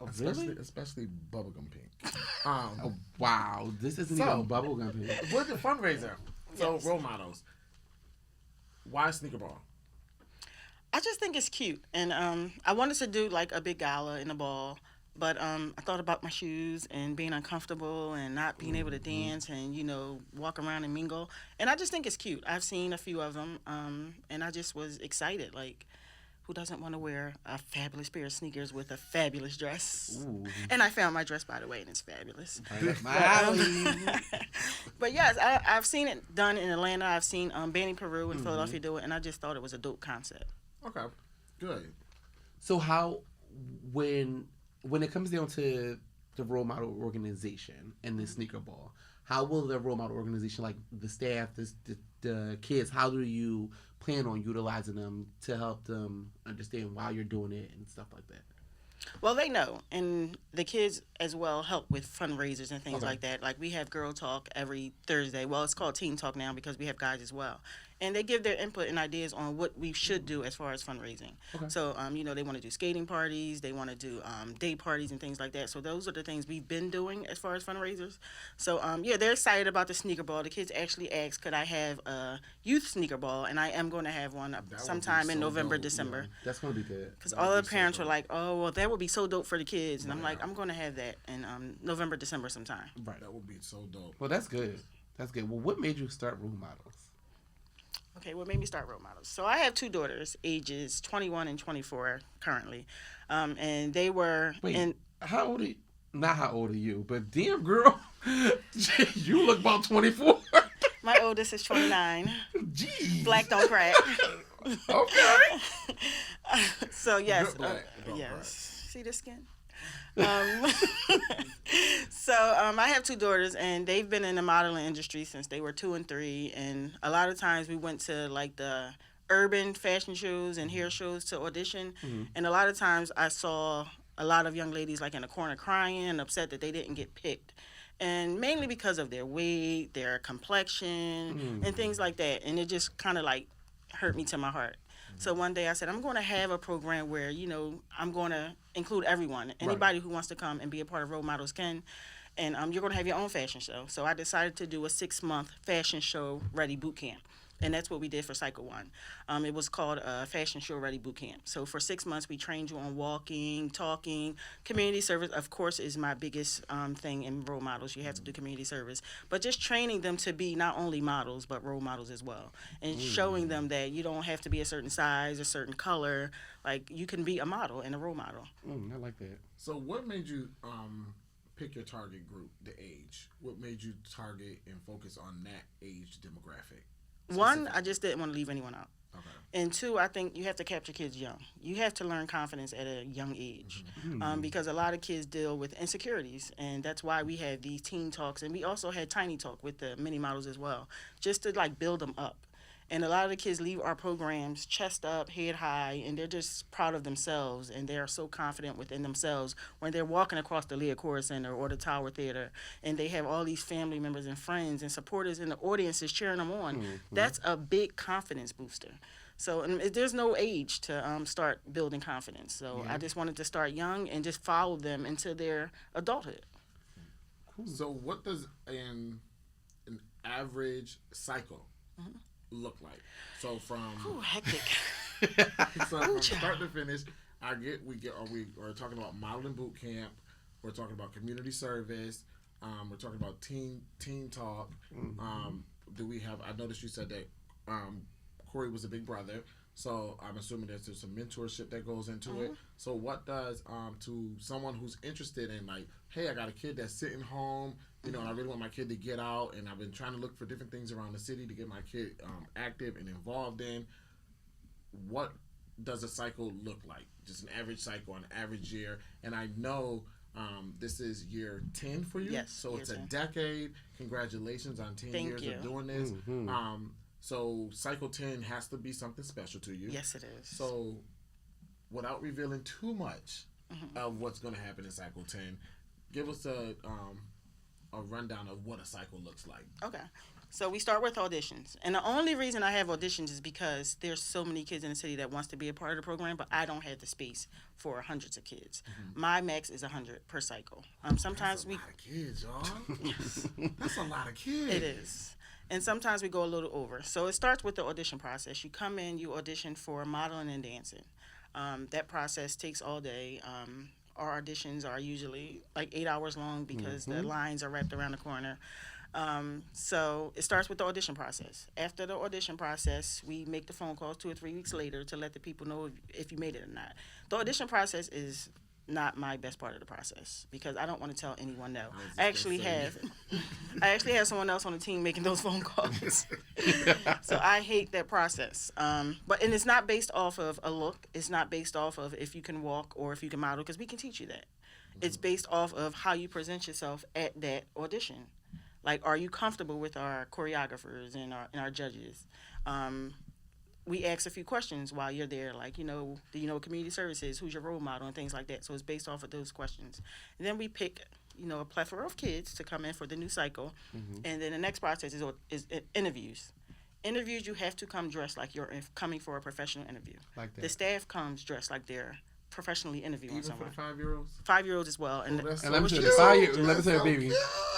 especially bubblegum pink. Oh, wow, this isn't even bubblegum pink. What's the fundraiser? So role models. Why sneaker ball? I just think it's cute, and I wanted to do like a big gala in the ball, but I thought about my shoes and being uncomfortable and not being able to dance and walk around and mingle, and I just think it's cute. I've seen a few of them, and I just was excited. Like, who doesn't want to wear a fabulous pair of sneakers with a fabulous dress? Ooh. And I found my dress, by the way, and it's fabulous. But yes, I've seen it done in Atlanta. I've seen Banny Peru in Philadelphia do it, and I just thought it was a dope concept. Okay, good. So how, when it comes down to the role model organization and the sneaker ball, how will the role model organization, like the staff, the kids, how do you plan on utilizing them to help them understand why you're doing it and stuff like that? Well, they know, and the kids as well help with fundraisers and things like that. Like, we have Girl Talk every Thursday. Well, it's called Teen Talk now because we have guys as well. And they give their input and ideas on what we should do as far as fundraising. Okay. So, they want to do skating parties, they want to do day parties and things like that. So those are the things we've been doing as far as fundraisers. So, they're excited about the sneaker ball. The kids actually asked, could I have a youth sneaker ball? And I am going to have one sometime in November, December. Yeah, that's going to be good. Because all the parents were like, oh, well, that would be so dope for the kids. And I'm like, I'm going to have that in November, December sometime. Right. That would be so dope. Well, that's good. That's good. Well, what made you start role models? Okay, what made me start role models? So I have two daughters, ages 21 and 24 currently. And they were... Wait, how old are you? Not how old are you, but damn, girl, you look about 24. My oldest is 29. Jeez. Black don't crack. Okay. So, yes. Black. Yes. See the skin? So I have two daughters, and they've been in the modeling industry since they were 2 and 3, and a lot of times we went to like the urban fashion shows and hair shows to audition, and a lot of times I saw a lot of young ladies like in the corner crying and upset that they didn't get picked, and mainly because of their weight, their complexion, and things like that, and it just kind of like hurt me to my heart. So one day I said, I'm going to have a program where, I'm going to include everyone. Anybody who wants to come and be a part of Role Models can. And you're going to have your own fashion show. So I decided to do a 6-month fashion show ready boot camp. And that's what we did for Cycle 1. It was called a Fashion Show Ready Boot Camp. So for 6 months, we trained you on walking, talking. Community service, of course, is my biggest thing in role models. You have to do community service. But just training them to be not only models, but role models as well. And showing them that you don't have to be a certain size, a certain color. Like, you can be a model and a role model. I like that. So what made you pick your target group, the age? What made you target and focus on that age demographic? One, I just didn't want to leave anyone out. Okay. And two, I think you have to capture kids young. You have to learn confidence at a young age, because a lot of kids deal with insecurities, and that's why we have these teen talks, and we also had tiny talk with the mini models as well, just to like build them up. And a lot of the kids leave our programs chest up, head high, and they're just proud of themselves, and they are so confident within themselves when they're walking across the Leah Core Center or the Tower Theater, and they have all these family members and friends and supporters in the audiences cheering them on. That's a big confidence booster. So and there's no age to start building confidence. So I just wanted to start young and just follow them into their adulthood. Cool. So what does an average cycle look like? So from Hectic. from start to finish, we're talking about modeling boot camp. We're talking about community service. We're talking about teen talk. Do we have? I noticed you said that Corey was a big brother, so I'm assuming there's some mentorship that goes into it. So what does to someone who's interested in like, hey, I got a kid that's sitting home, and I really want my kid to get out, and I've been trying to look for different things around the city to get my kid active and involved in. What does a cycle look like? Just an average cycle, an average year, and I know this is year 10 for you. Yes, so it's 10. a decade. Congratulations on 10 years of doing this. So cycle 10 has to be something special to you. Yes, it is. So without revealing too much of what's going to happen in cycle 10, give us a rundown of what a cycle looks like. Okay. So we start with auditions. And the only reason I have auditions is because there's so many kids in the city that wants to be a part of the program, but I don't have the space for hundreds of kids. My max is 100 per cycle. Sometimes That's a lot of kids, y'all. That's a lot of kids. It is. And sometimes we go a little over. So it starts with the audition process. You come in, you audition for modeling and dancing. That process takes all day. Our auditions are usually like 8 hours long because the lines are wrapped around the corner. So it starts with the audition process. After the audition process, we make the phone calls 2 or 3 weeks later to let the people know if you made it or not. The audition process is not my best part of the process because I don't want to tell anyone no. I actually have someone else on the team making those phone calls. So I hate that process. And it's not based off of a look. It's not based off of if you can walk or if you can model because we can teach you that. It's based off of how you present yourself at that audition. Like, are you comfortable with our choreographers and our judges? We ask a few questions while you're there, like, do you know what community service is? Who's your role model? And things like that. So it's based off of those questions. And then we pick, a plethora of kids to come in for the new cycle. And then the next process is interviews. Interviews, you have to come dressed like you're coming for a professional interview. Like that. The staff comes dressed like they're professionally interviewing Even someone. for the 5-year-olds? 5-year-olds as well. And that's And let me so tell cute. let me tell you, baby,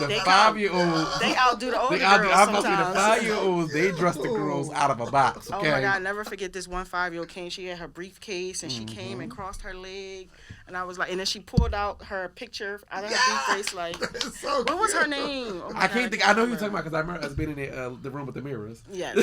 the They 5-year-old, They outdo the older girls I'm about to say sometimes. the 5-year-olds, they dress the girls out of a box. Okay. Oh my God, never forget this one 5-year-old came. She had her briefcase and she came and crossed her leg. And I was like, and then she pulled out her picture out of her briefcase, like, That's so what was her cute. name? Oh my I can't God, think. I know who you're talking remember. about because I remember us being in the room with the mirrors. Yes.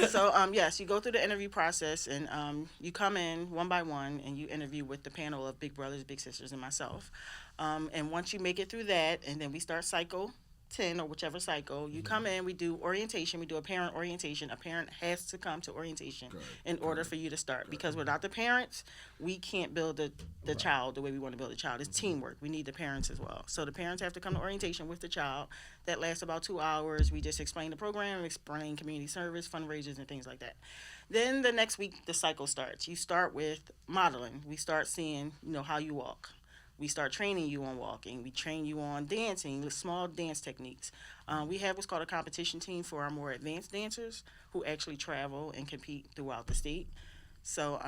So, yes, you go through the interview process and you come in one by one and you interview with the panel of big brothers, big sisters, and myself. And once you make it through that, and then we start cycle 10 or whichever cycle, you come in, we do orientation, we do a parent orientation. A parent has to come to orientation in order for you to start because without the parents, we can't build the child the way we want to build a child. It's teamwork. We need the parents as well. So the parents have to come to orientation with the child. That lasts about 2 hours. We just explain the program, explain community service, fundraisers, and things like that. Then the next week, the cycle starts. You start with modeling. We start seeing, how you walk. We start training you on walking. We train you on dancing, with small dance techniques. We have what's called a competition team for our more advanced dancers who actually travel and compete throughout the state. So,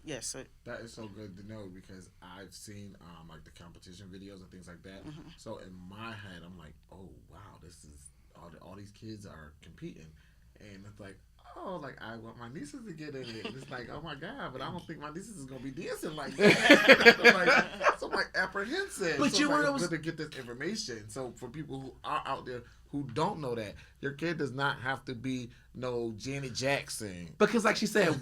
yes. So that is so good to know because I've seen like the competition videos and things like that. So in my head, I'm like, oh wow, this is all these kids are competing, and it's like, oh, like I want my nieces to get in it. And it's like, oh my God, but I don't think my nieces is gonna be dancing like that. so I'm like apprehensive. But so you were good to get this information. So for people who are out there who don't know that, your kid does not have to be no Janet Jackson. Because like she said,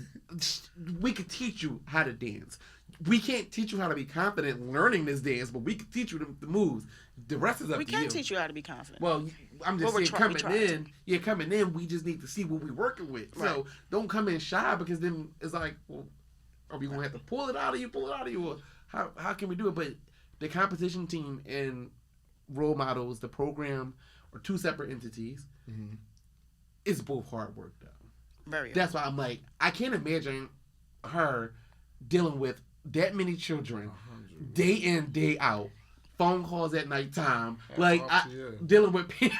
we could teach you how to dance. we can't teach you how to be confident learning this dance, but we can teach you the moves. The rest is up We to you. can teach you how to be confident. Well, I'm just Well, saying, coming in, we just need to see what we're working with. Right. So don't come in shy, because then it's like, well, are we gonna have to pull it out of you? Or how can we do it? But the competition team and role models, the program, are two separate entities. Mm-hmm. It's both hard work, though. Very. That's why I'm like, I can't imagine her dealing with that many children, day in, day out, phone calls at nighttime, dealing with parents.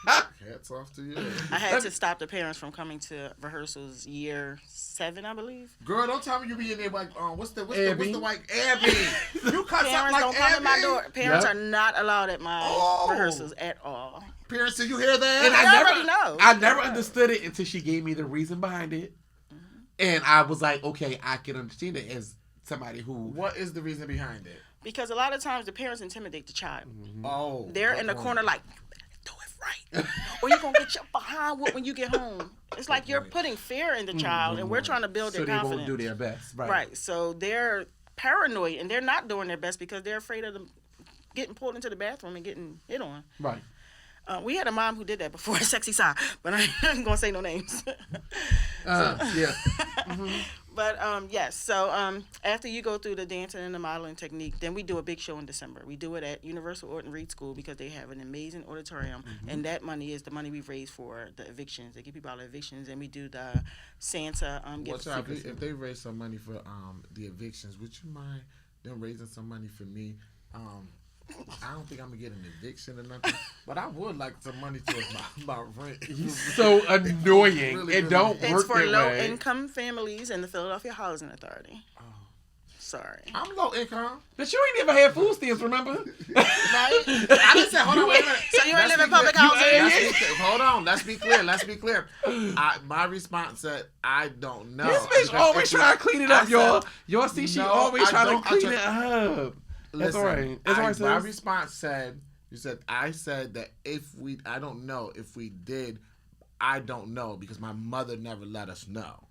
Hats off to you. I had to stop the parents from coming to rehearsals year 7, I believe. Girl, don't tell me you be in there like, what's the white Abby? You cut Parents like don't come to my Abby? door. Parents are not allowed at my rehearsals at all. Parents, did you hear that? And I already know. I never understood it until she gave me the reason behind it. Mm-hmm. And I was like, okay, I can understand it as somebody who... What is the reason behind it? Because a lot of times the parents intimidate the child. Mm-hmm. Oh. They're in the corner like, you better do it right. Or you're going to get your behind whooped when you get home. It's like you're putting fear in the child, and we're trying to build their confidence. So they won't do their best. Right. So they're paranoid, and they're not doing their best because they're afraid of them getting pulled into the bathroom and getting hit on. Right. We had a mom who did that before, Sexy Side, but I ain't going to say no names. Yeah. Mm-hmm. But, yes, so after you go through the dancing and the modeling technique, then we do a big show in December. We do it at Universal Orton Reed School because they have an amazing auditorium, and that money is the money we've raised for the evictions. They get people out of evictions, and we do the Santa gift. If they raise some money for the evictions, would you mind them raising some money for me? I don't think I'm gonna get an eviction or nothing, but I would like some money towards my rent. So annoying. It don't work It's for that low way. income families in the Philadelphia Housing Authority. Oh. Sorry. I'm low income. But you ain't never had food stamps, remember? Right? I didn't say, hold on, wait a minute. So you ain't live in public housing? Hold on, let's be clear. My response said, I don't know. This bitch always trying to clean it up, y'all. Y'all see she always trying to clean it up. That's all right. That's all right, my response said, I said that I don't know if we did, I don't know, because my mother never let us know.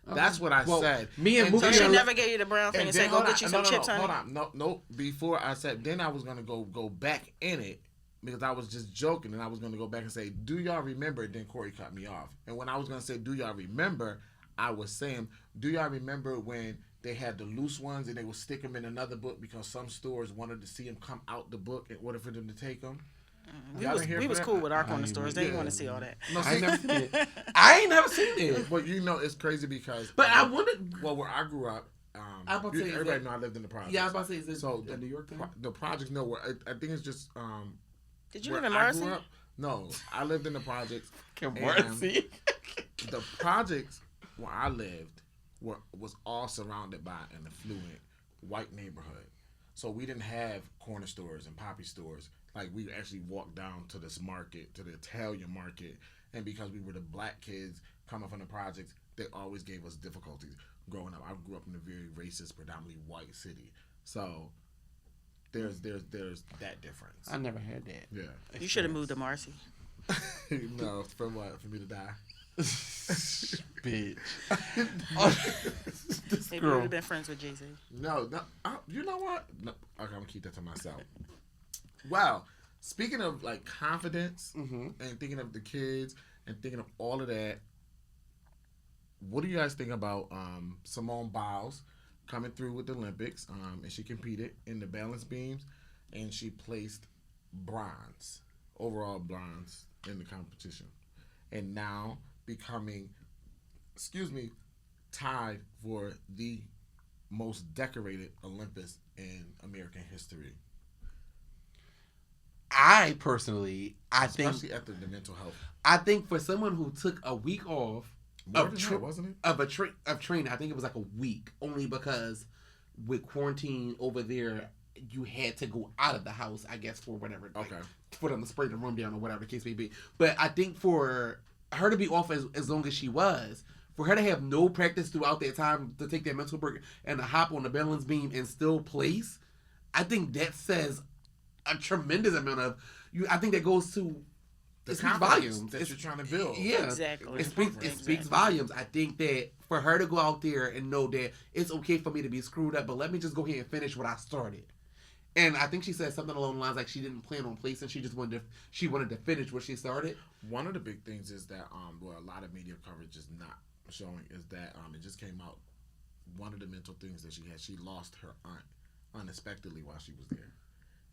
That's what I said. Me and So she never gave you the brown thing and said, go get you some chips, honey? Hold on. No. Before I said, then I was going to go back in it because I was just joking, and I was going to go back and say, do y'all remember? Then Corey cut me off. And when I was going to say, do y'all remember? I was saying, do y'all remember when they had the loose ones and they would stick them in another book because some stores wanted to see them come out the book in order for them to take them? We was cool with our corner stores. They didn't want to see all that. No, I ain't never seen it. But it's crazy because... But I wondered... Well, where I grew up, everybody know I lived in the projects. Yeah, I was about to say, is this a New York thing? The projects, no, I think it's just... Did you live in Marcy? No, I lived in the projects. Marcy? The projects where I lived was all surrounded by an affluent white neighborhood. So we didn't have corner stores and poppy stores. Like, we actually walked down to this market, to the Italian market, and because we were the black kids coming from the projects, they always gave us difficulties growing up. I grew up in a very racist, predominantly white city. So there's that difference. I never had that. Yeah. You should have moved to Marcy. No, for what? For me to die? Bitch. Maybe you would have been friends with Jay-Z. No, you know what? No, okay, I'm gonna keep that to myself. Wow. Speaking of like confidence and thinking of the kids and thinking of all of that, what do you guys think about Simone Biles coming through with the Olympics? And she competed in the balance beams, and she placed overall bronze in the competition, and now becoming, tied for the most decorated Olympics in American history. I personally, especially after the mental health. I think for someone who took a week off wasn't it? of training, I think it was like a week, only because with quarantine over there, you had to go out of the house, I guess, for whatever. Okay. For them to spray the room down or whatever the case may be. But I think for her to be off as long as she was, for her to have no practice throughout that time, to take that mental break and to hop on the balance beam and still place, I think that says a tremendous amount of I think that goes to it speaks volumes. That you're trying to build. Yeah, exactly. It speaks volumes. I think that for her to go out there and know that it's okay for me to be screwed up, but let me just go ahead and finish what I started. And I think she said something along the lines like she didn't plan on placing. She just wanted to finish what she started. One of the big things is that where a lot of media coverage is not showing is that it just came out. One of the mental things that she lost her aunt unexpectedly while she was there,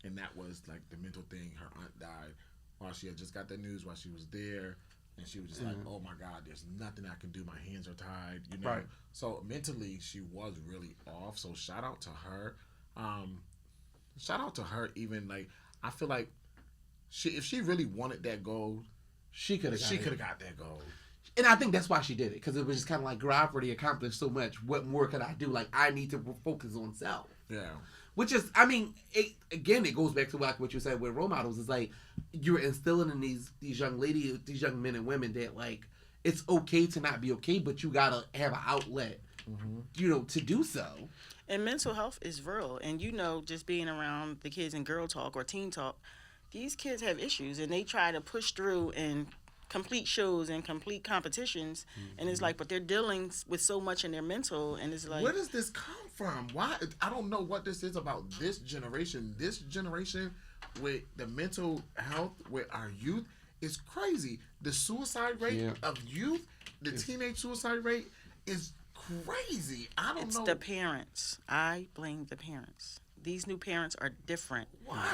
and that was like the mental thing. Her aunt died while she had just got the news while she was there, and she was just like, "Oh my God, there's nothing I can do. My hands are tied." You know. Right. So mentally, she was really off. So shout out to her. Shout out to her. Even like I feel like if she really wanted that gold, she could have got that gold. And I think that's why she did it, because it was just kind of like, girl, I've already accomplished so much. What more could I do? Like, I need to focus on self. Yeah. Which is, I mean, it goes back to like what you said with role models. It's like you're instilling in these young ladies, these young men and women that like it's okay to not be okay, but you gotta have an outlet, to do so. And mental health is real, and just being around the kids in girl talk or teen talk, these kids have issues, and they try to push through and complete shows and complete competitions, and it's like, but they're dealing with so much in their mental, and it's like, where does this come from? Why? I don't know what this is about this generation. This generation with the mental health with our youth is crazy. The suicide rate of youth, the teenage suicide rate is crazy. I don't know. It's the parents. I blame the parents. These new parents are different. Why?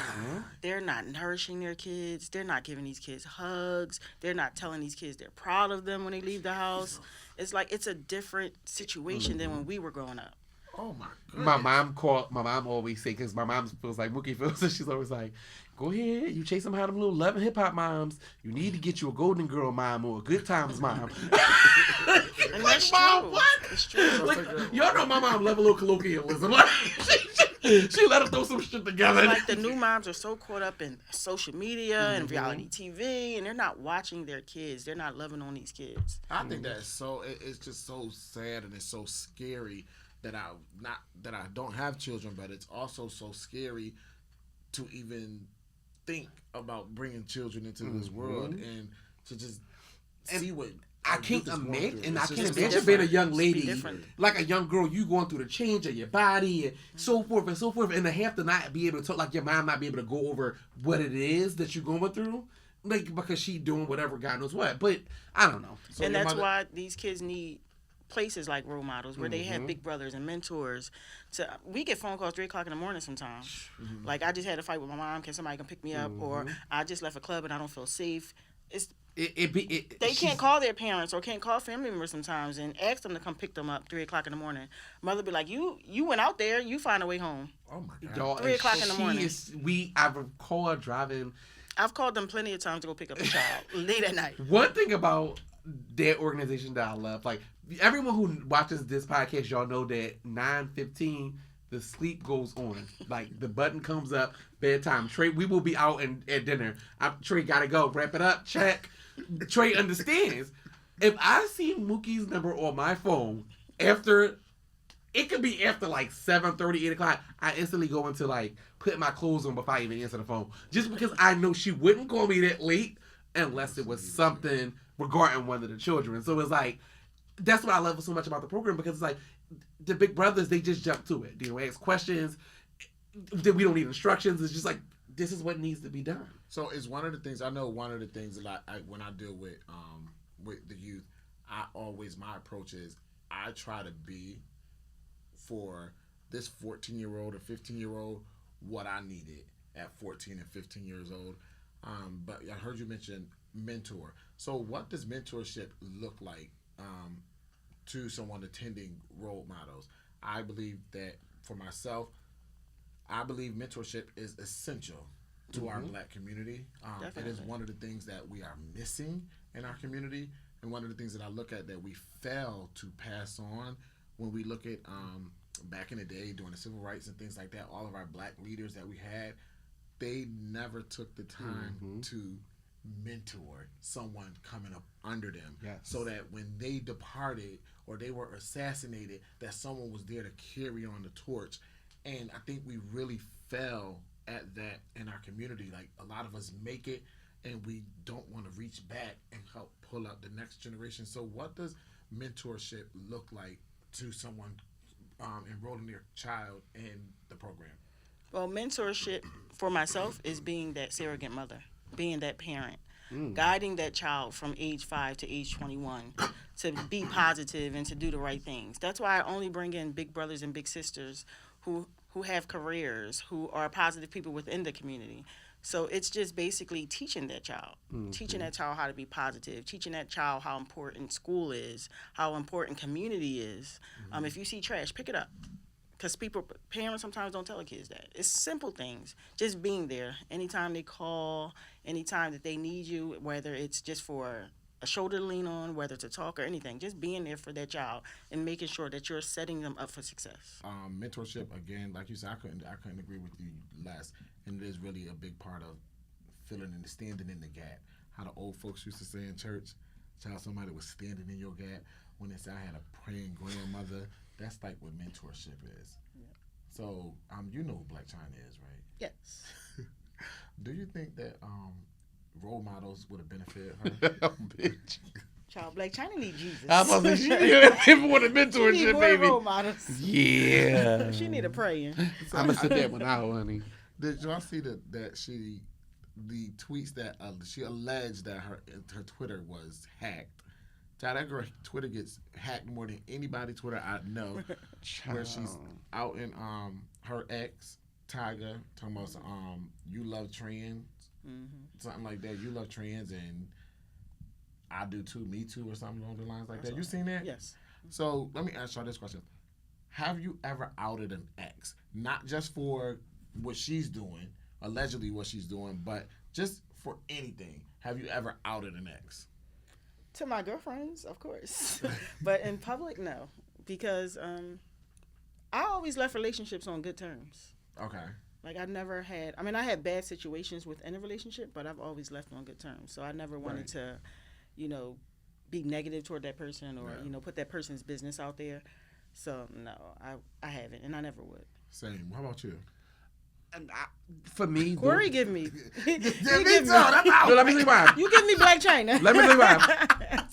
They're not nourishing their kids. They're not giving these kids hugs. They're not telling these kids they're proud of them when they leave the house. It's like it's a different situation than when we were growing up. Oh my goodness. My mom always say, because my mom feels like Mookie feels, so she's always like, go ahead, you chase them out of them little loving hip hop moms. You need to get you a Golden Girl mom or a Good Times mom. And that's Mom, true. what? It's true. Like, y'all know my mom love a little colloquialism. Like, she let her throw some shit together. Like the new moms are so caught up in social media and reality TV, and they're not watching their kids. They're not loving on these kids. I think that's so. It's just so sad and it's so scary that I don't have children, but it's also so scary to even think about bringing children into this world and to just see what. I can't imagine being a young lady, like a young girl, you going through the change of your body and so forth and so forth, and to have to not be able to talk, like your mom not be able to go over what it is that you're going through, like because she doing whatever God knows what. But I don't know. So and that's why these kids need places like role models where they have big brothers and mentors. We get phone calls 3:00 in the morning sometimes. Like I just had a fight with my mom. Can somebody come pick me up? Or I just left a club and I don't feel safe. They can't call their parents or can't call family members sometimes and ask them to come pick them up 3:00 in the morning. Mother be like, you went out there, you find a way home. Oh my God. 3:00 in the morning. I recall driving. I've called them plenty of times to go pick up a child late at night. One thing about that organization that I love, like everyone who watches this podcast, y'all know that 9:15 the sleep goes on. Like the button comes up, bedtime. Trey, we will be out at dinner. Trey gotta go. Wrap it up. Check. Trey understands. If I see Mookie's number on my phone after, it could be after like 7:30, 8 o'clock, I instantly go into like putting my clothes on before I even answer the phone. Just because I know she wouldn't call me that late unless it was something regarding one of the children. So it's like, that's what I love so much about the program, because it's like the big brothers, they just jump to it. They don't ask questions. We don't need instructions. It's just like, this is what needs to be done. So it's one of the things, I know one of the things that I when I deal with the youth, my approach is I try to be for this 14-year-old or 15-year-old what I needed at 14 and 15 years old. But I heard you mention mentor. So what does mentorship look like to someone attending role models? I believe that for myself, I believe mentorship is essential to our Black community. It is one of the things that we are missing in our community, and one of the things that I look at that we fail to pass on when we look at back in the day during the civil rights and things like that. All of our Black leaders that we had, they never took the time to mentor someone coming up under them, so that when they departed or they were assassinated, that someone was there to carry on the torch. And I think we really fell at that in our community. Like, a lot of us make it and we don't want to reach back and help pull up the next generation. So what does mentorship look like to someone enrolling their child in the program? Well, mentorship for myself is being that surrogate mother, being that parent, guiding that child from age 5 to age 21 to be positive and to do the right things. That's why I only bring in big brothers and big sisters who have careers, who are positive people within the community. So it's just basically teaching that child, teaching that child how to be positive, teaching that child how important school is, how important community is. If you see trash, pick it up. Because parents sometimes don't tell their kids that. It's simple things. Just being there. Anytime they call, anytime that they need you, whether it's just for a shoulder to lean on, whether to talk or anything, just being there for that child and making sure that you're setting them up for success. Mentorship, again, like you said, I couldn't agree with you less. And it is really a big part of filling and standing in the gap. How the old folks used to say in church, child, somebody was standing in your gap. When they said I had a praying grandmother, that's like what mentorship is. Yeah. So, you know who Black China is, right? Yes. Do you think that role models would have benefited her? Oh, bitch. Child, Black China need Jesus. I'm about to say, she wanted mentorship, she need more baby. role models. Yeah. She need a praying. I'm going to sit that one out, honey. Did y'all see the tweets that she alleged that her Twitter was hacked? Child, that girl Twitter gets hacked more than anybody Twitter I know. Where she's out in her ex Tiger talking about you love trans, something like that. You love trans and I do too, me too, or something along the lines like that. You seen that? Yes. So let me ask y'all this question: have you ever outed an ex, not just for what she's doing, allegedly what she's doing, but just for anything? Have you ever outed an ex? To my girlfriends, of course. But in public, no. Because I always left relationships on good terms. Okay. Like I had bad situations within a relationship, but I've always left on good terms. So I never wanted to, be negative toward that person or, put that person's business out there. So no, I haven't, and I never would. Same. How about you? For me, Corey, give me. me too. Let me tell you why. You give me Black China. Let me tell you why.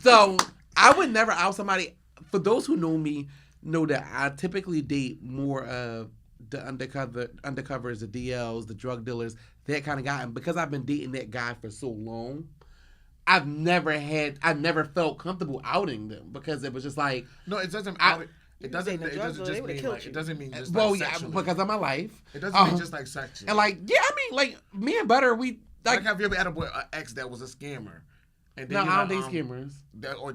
So I would never out somebody. For those who know me, know that I typically date more of the undercovers, the DLs, the drug dealers, that kind of guy. And because I've been dating that guy for so long, I never felt comfortable outing them because it was just like no, it doesn't. It doesn't mean just like sexually. Because of my life. It doesn't mean just like sexually. And like, yeah, I mean, like, me and Butter, we like have you ever had an ex that was a scammer? And then I don't date scammers.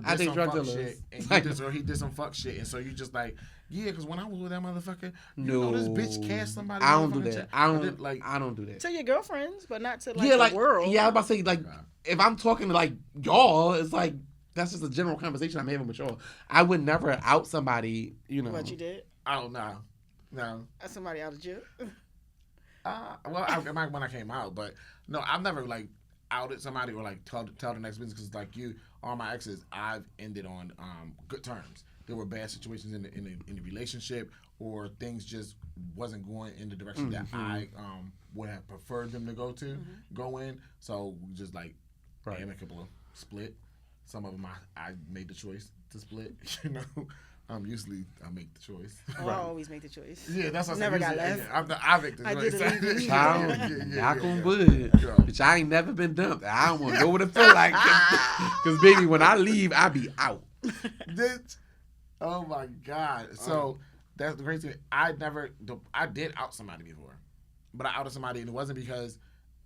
I date drug dealers. Shit, he did some fuck shit, and so you just like, yeah, because when I was with that motherfucker, this bitch cashed somebody. I don't do that. I don't do that. To your girlfriends, but not to the world. Yeah, I was about to say, like, if I'm talking to like y'all, it's like, that's just a general conversation I'm having with y'all. I would never out somebody, What you did? Oh, no. That's somebody out of jail? When I came out, but no, I've never, like, outed somebody or, like, tell the next business because, like, all my exes, I've ended on good terms. There were bad situations in the relationship or things just wasn't going in the direction that I would have preferred them to go in. So, we just, like, amicable split. Some of them I made the choice to split, Usually I make the choice. Oh, I always make the choice. Yeah, that's what never got left. I make the choice. Knock on wood. Bitch, I ain't never been dumped. I don't want to know what it feel like. Because, baby, when I leave, I be out. Oh, my God. So, that's the crazy thing. I did out somebody before. But I outed somebody, and it wasn't because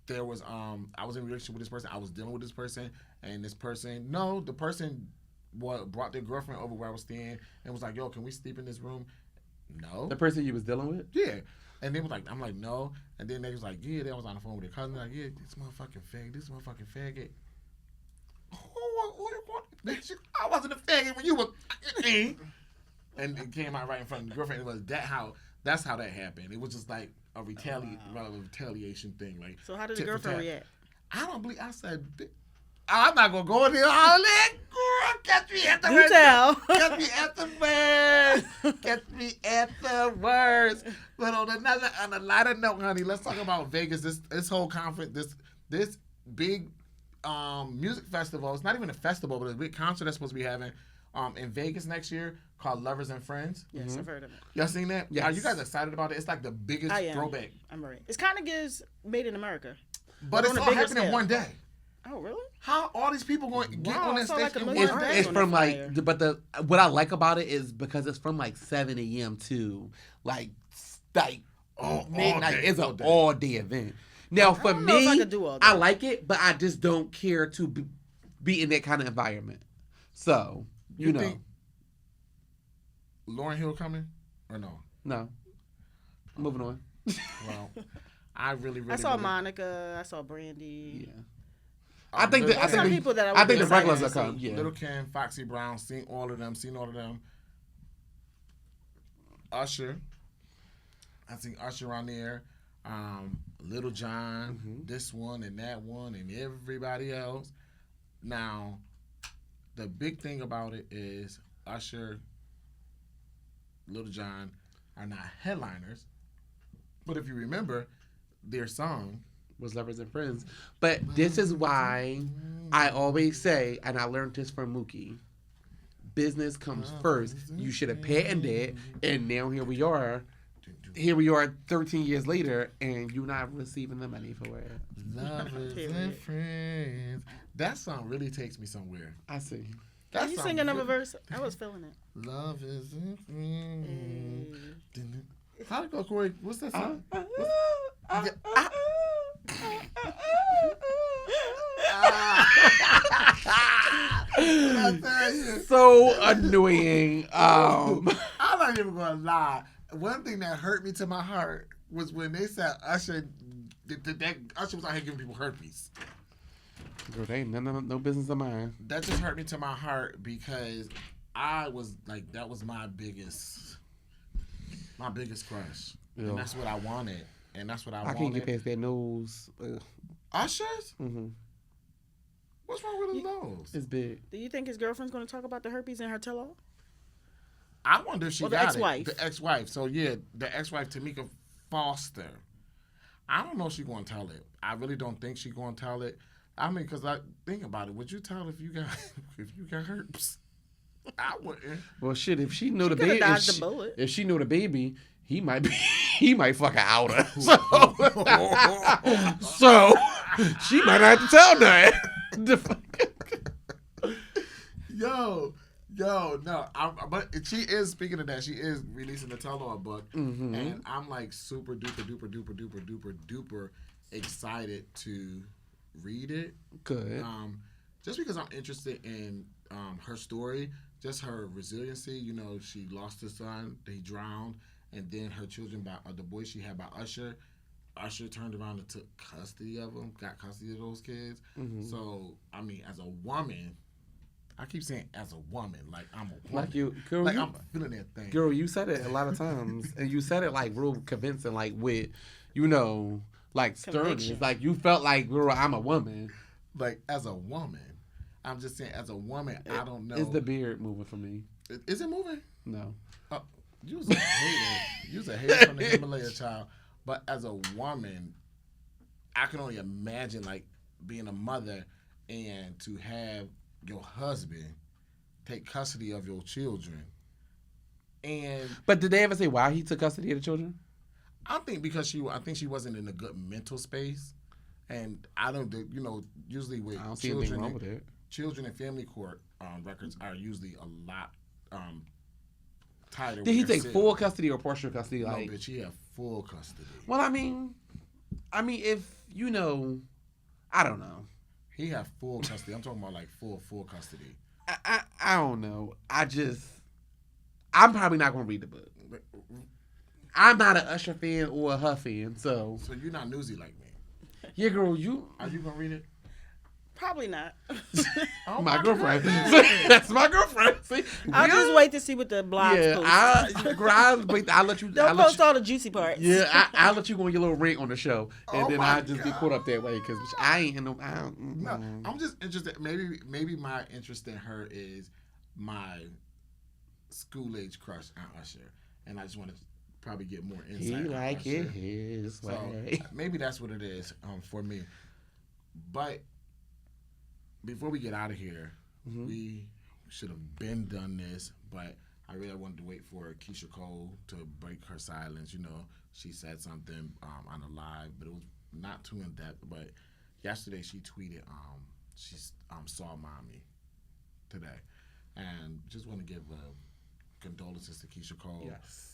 there was, I was in a relationship with this person. I was dealing with this person. And the person brought their girlfriend over where I was staying and was like, yo, can we sleep in this room? No. The person you was dealing with? Yeah. And they was like, I'm like, no. And then they was like, yeah, they was on the phone with their cousin. Like, yeah, this motherfucking faggot. I wasn't a faggot when you were. And it came out right in front of the girlfriend. It was that's how that happened. It was just like a retaliation thing. Like, so how did the girlfriend react? I said, I'm not gonna go in there all that. Girl, catch me at the worst. Catch me at the worst. Catch me at the worst. But on a lighter note, honey, let's talk about Vegas. This whole conference, this big music festival. It's not even a festival, but a big concert that's supposed to be having in Vegas next year called Lovers and Friends. Yes, I've heard of it. Y'all seen that? Yes. Are you guys excited about it? It's like the biggest throwback. I'm right. It kind of gives Made in America. But it's on a all bigger happening scale. one day. Oh, really? How all these people going to get Wow, on I that saw stage like a in million one days. day? It's on from the flyer. but what I like about it is because it's from like 7 a.m. to like midnight. day, It's all an day. all day event. Now for don't know if I me, could do all I that. like it, but I just don't care to be in that kind of environment. So you know, think Lauryn Hill coming or no? no. Moving on. Well, I really. I saw really, Monica. I saw Brandy. Yeah. I think Little that Some Kim, people that I I would think be the regulars excited will to see. come. Yeah. Little Kim, Foxy Brown, seen all of them. Usher, I seen Usher on there. Little John, this one and that one and everybody else. Now, the big thing about it is Usher, Little John are not headliners, but if you remember, their song Was Lovers and Friends. But this is why I always say, and I learned this from Mookie, business comes first. You should have patented it, and now here we are. Here we are 13 years later, and you're not receiving the money for it. Lovers Period. and Friends. That song really takes me somewhere. I see. That Can you song sing another really- verse? I was feeling it. Love is and friends. How to go, Corey? What's that song? So annoying. I'm not even gonna lie. One thing that hurt me to my heart was when they said Usher. That Usher was out here giving people herpes. Girl, they ain't no business of mine. That just hurt me to my heart because I was like, that was my biggest crush, Yeah. and that's what I wanted, and that's what I I wanted. can't get past that nose. Ugh. Usher's? Mm-hmm. What's wrong with his nose? It's big. Do you think his girlfriend's going to talk about the herpes in her tell-all? I wonder if she Or the got ex-wife. it. The ex-wife. So yeah, the ex-wife Tamika Foster. I don't know if she's going to tell it. I really don't think she's going to tell it. I mean, because I think about it. Would you tell if you got herpes? I wouldn't. Well, shit. If she know the coulda baby, dodged the bullet. if she know the baby, he might fuck her out her. So she might not have to tell nothing. Yo, no. But she is, speaking of that, she is releasing the tell-all book. Mm-hmm. And I'm like super duper excited to read it. Good. Just because I'm interested in her story, just her resiliency. You know, she lost her son, he drowned, and then her children by the boy she had by Usher. Usher turned around and took custody of them, got custody of those kids. Mm-hmm. So, I mean, as a woman, I keep saying as a woman, like I'm a woman. Like you, girl. Like you, I'm feeling that thing. girl, you said it a lot of times, and you said it like real convincing, like with, you know, like sternness. Conviction. Like you felt like, girl, I'm a woman. Like as a woman, I'm just saying as a woman, I don't know. Is the beard moving for me? Is it moving? No. You was a hater. You was a hater from the Himalaya, child. But as a woman, I can only imagine like being a mother and to have your husband take custody of your children. And But did they ever say why he took custody of the children? I think because I think she wasn't in a good mental space. And I don't, you know, usually with I don't see anything wrong with it. children and family court records are usually a lot tighter. Did he with their take civil. full custody or partial custody? No, Like, bitch, he had full custody. well, I mean, if you know, I don't know. He had full custody. I'm talking about like full custody. I don't know. I'm probably not gonna read the book. I'm not an Usher fan or a Huff fan, so So you're not newsy like me. yeah, girl, you Are you gonna read it? Probably not. Oh my girlfriend. goodness. That's my girlfriend. See, I'll just wait to see what the blogs post. I'll let you. Don't post all the juicy parts. Yeah, I'll let you go on your little rant on the show, and Oh then my I'll just get caught up that way because I ain't in no. No, I'm just interested. Maybe my interest in her is my school age crush on Usher, and I just want to probably get more insight. He on like Usher. it his So way. maybe that's what it is for me. But before we get out of here, we should have been done this, but I really wanted to wait for Keisha Cole to break her silence. You know, she said something on a live, but it was not too in depth. But yesterday she tweeted she saw mommy today, and just want to give condolences to Keisha Cole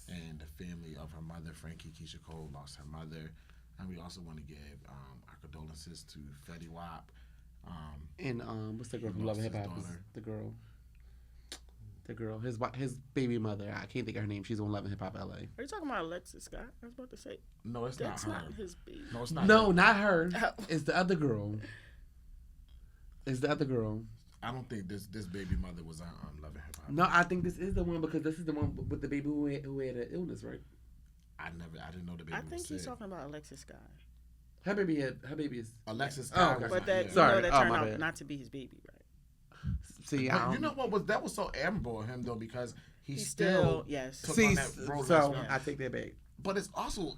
and the family of her mother, Frankie. Keisha Cole lost her mother, and we also want to give our condolences to Fetty Wap. And what's the girl from Love and Hip Hop? The girl, his baby mother. I can't think of her name. She's on Love and Hip Hop LA. Are you talking about Alexis Scott? I was about to say. No, it's that's not her. Not his baby. No, it's not. No, her. not her. Oh. It's the other girl. I don't think this baby mother was on Love and Hip Hop. No, I think this is the one because this is the one with the baby who had an illness, right? I didn't know the baby. I think was he's sick. talking about Alexis Scott. Her baby is Alexis Oh, Scott. okay. was But on- that, yeah. Sorry. that Oh, turned my out bad. not to be his baby, right? See, But you know what that was so admirable of him though, because he He's still yes. took See, on that role. so as- I take that back. but it's also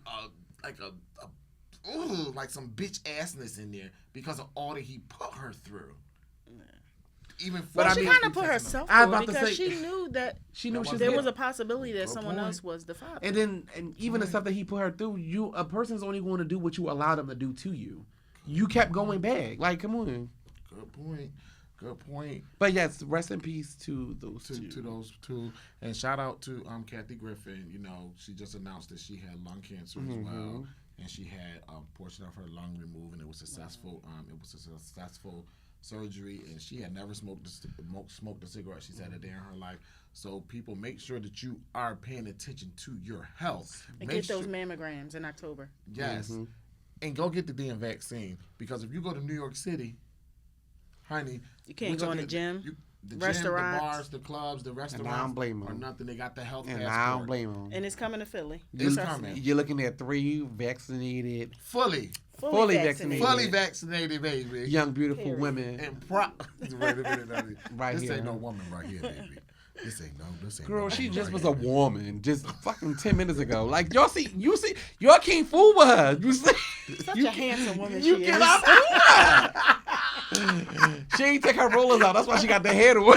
like some bitch assness in there because of all that he put her through. Even for But I she mean- kind of put herself I was through it about to because say- she knew that She knew That she was there getting- was a possibility that Good someone point. else was the father. and even the stuff that he put her through, a person's only going to do what you allow them to do to you. You kept going back. Like, come on. Good point. But yes, rest in peace to those To two. those two, and shout out to Kathy Griffin. You know, she just announced that she had lung cancer as well, and she had a portion of her lung removed, and it was successful. It was a successful surgery, and she had never smoked a cigarette. She said a day in her life. So people, make sure that you are paying attention to your health. and Make get those sure- mammograms in October. Yes, and go get the damn vaccine, because if you go to New York City, honey, You can't go in the gym, the restaurants. the bars, the clubs, the restaurants, I don't blame 'em. or nothing. They got the health And passport. I don't blame them. and it's coming to Philly. It's Trust coming. me. You're looking at 3 vaccinated, Fully Fully vaccinated. fully vaccinated, baby. young, beautiful Period. women And wait a minute, right this here. ain't no woman right here, baby. This ain't Girl, no she woman just right was here. a woman just fucking 10 minutes ago. Like, y'all can't fool with her. You see? Such a handsome woman You she cannot is. fool with her. She ain't take her rollers out. That's why she got the head on.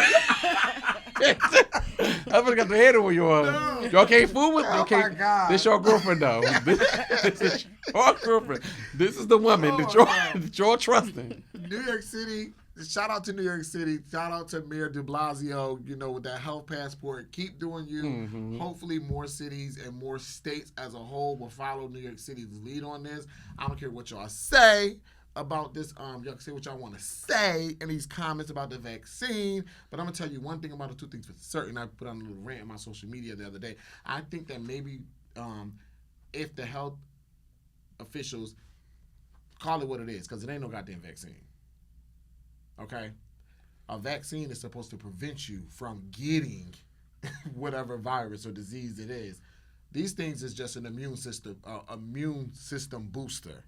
That's why she got the head on you on. Y'all can't fool with Oh my God. This your girlfriend though. This is your girlfriend. This is the woman Oh that my you're God. that you're trusting. New York City. Shout out to New York City. Shout out to Mayor de Blasio, you know, with that health passport. Keep doing you. Mhm. Hopefully more cities and more states as a whole will follow New York City's lead on this. I don't care what y'all say about this. Y'all can say what y'all want to say in these comments about the vaccine. But I'm going to tell you one thing about it, 2 things for certain. I put on a little rant on my social media the other day. I think that maybe if the health officials call it what it is, because it ain't no goddamn vaccine. Okay? A vaccine is supposed to prevent you from getting whatever virus or disease it is. These things is just an immune system booster.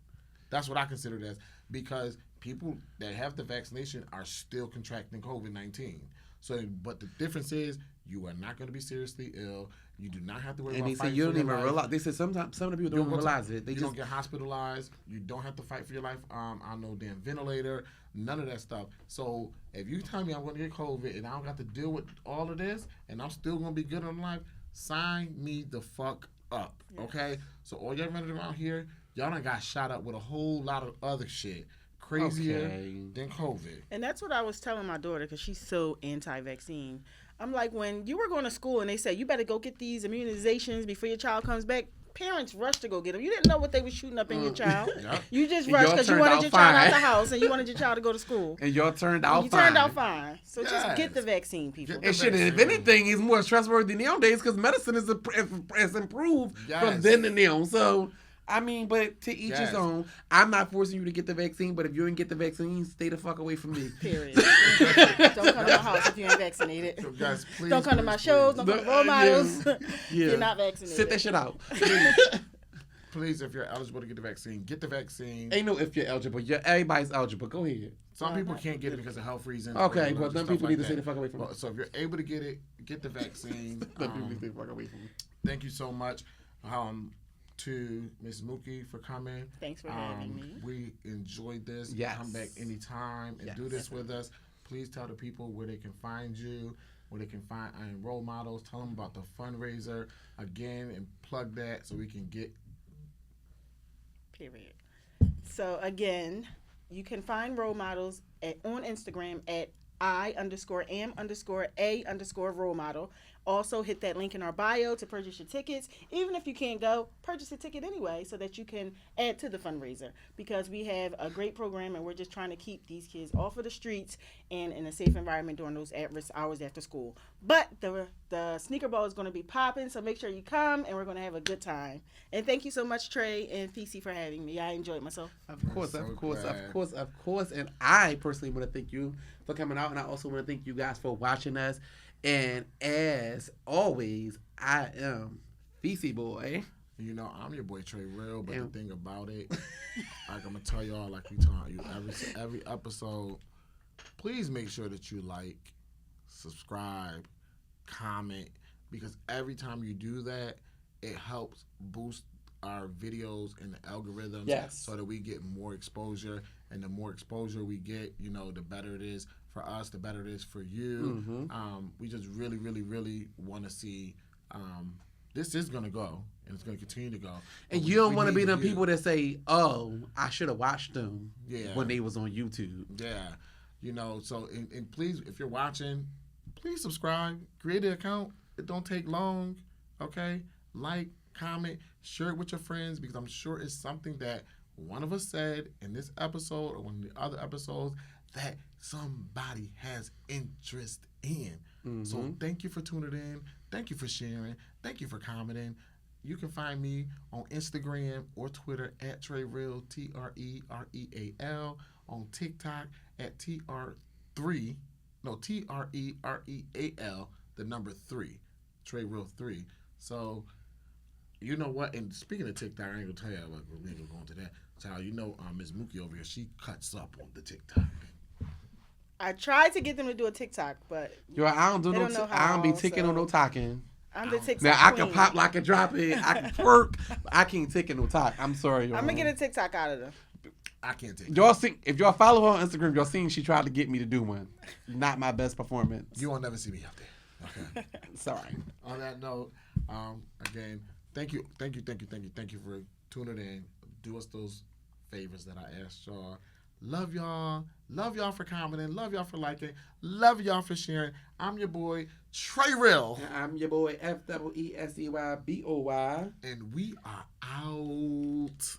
That's what I consider it as, because people that have the vaccination are still contracting COVID-19. So, but the difference is you are not going to be seriously ill. You do not have to worry And about they say fighting you for don't your even life. realize. They said sometimes some of the people don't You even don't go to- realize it. They you just don't get hospitalized. You don't have to fight for your life on no damn ventilator. None of that stuff. So if you tell me I'm going to get COVID and I don't got to deal with all of this and I'm still going to be good in life, sign me the fuck up. Yeah. Okay? So all y'all running around here, y'all done got shot up with a whole lot of other shit. Crazier than COVID. And that's what I was telling my daughter, because she's so anti-vaccine. I'm like, when you were going to school and they said, you better go get these immunizations before your child comes back, parents rushed to go get them. You didn't know what they were shooting up in your child. Yep. You just And rushed y'all because you turned wanted out your child out fine. the house and you wanted your child to go to school. And y'all turned And out you fine. turned out fine. So just Yes. get the vaccine, people. Get And shit, if vaccine. anything, is more trustworthy nowadays because medicine is improved from Yes. then to now. So, I mean, but to each Yes. his own. I'm not forcing you to get the vaccine, but if you didn't get the vaccine, stay the fuck away from me. Period. Don't come to my house if you ain't vaccinated. So guys, please, Don't come to my shows. Don't come to role models. Yeah. You're not vaccinated. Sit that shit out. Please, if you're eligible to get the vaccine, get the vaccine. Ain't no if you're eligible. Everybody's eligible. Go ahead. Some people can't get it because of health reasons. Okay, or but some stuff people like need to stay the that. fuck away from Well, it. so if you're able to get it, get the vaccine. Some people need to stay the fuck away from me. Thank you so much. to Miss Mookie for coming. Thanks for having me. We enjoyed this. Yes. Come back anytime and do this with us. Please tell the people where they can find you, where they can find role models. Tell them about the fundraiser again and plug that so we can get. Period. So again, you can find role models on Instagram at I_am_a_role model. Also, hit that link in our bio to purchase your tickets. Even if you can't go, purchase a ticket anyway so that you can add to the fundraiser, because we have a great program and we're just trying to keep these kids off of the streets and in a safe environment during those at-risk hours after school. But the sneaker ball is going to be popping, so make sure you come and we're going to have a good time. And thank you so much, Trey and Feesey, for having me. I enjoyed myself. Of course. And I personally want to thank you for coming out, and I also want to thank you guys for watching us. And as always, I am Feesey Boy. You know, I'm your boy Trey Real, but the thing about it, like I'm gonna tell y'all, like we tell you every episode, please make sure that you like, subscribe, comment, because every time you do that, it helps boost our videos in the algorithms, so that we get more exposure, and the more exposure we get, you know, the better it is for us, the better it is for you. We just really, really, really want to see this is going to go, and it's going to continue to go. And you don't want to be them people that say, oh, I should have watched them when they was on YouTube. Yeah. You know, so, and please, if you're watching, please subscribe, create an account. It don't take long, okay? Like, comment, share it with your friends, because I'm sure it's something that one of us said in this episode or one of the other episodes that somebody has interest in. So thank you for tuning in. Thank you for sharing. Thank you for commenting. You can find me on Instagram or Twitter at TreyReal, TREREAL, on TikTok at TREREAL, the number 3, TreyReal3. So, you know what? And speaking of TikTok, I ain't gonna tell you, we ain't gonna go into that. So, you know, Ms. Mookie over here, she cuts up on the TikTok. I tried to get them to do a TikTok, but I don't be ticking on no talking. I'm the TikTok Now I queen. can pop like a drop it, I can twerk, but I can't tick no talk. I'm sorry, y'all. I'm gonna get a TikTok out of them. I can't take y'all see, if y'all follow her on Instagram, y'all seen she tried to get me to do one. Not my best performance. You won't never see me out there. Okay. Sorry. On that note, again, thank you for tuning in. Do us those favors that I asked y'all. Love y'all. Love y'all for commenting. Love y'all for liking. Love y'all for sharing. I'm your boy, Trey Real. I'm your boy, FEESEYBOY. And we are out.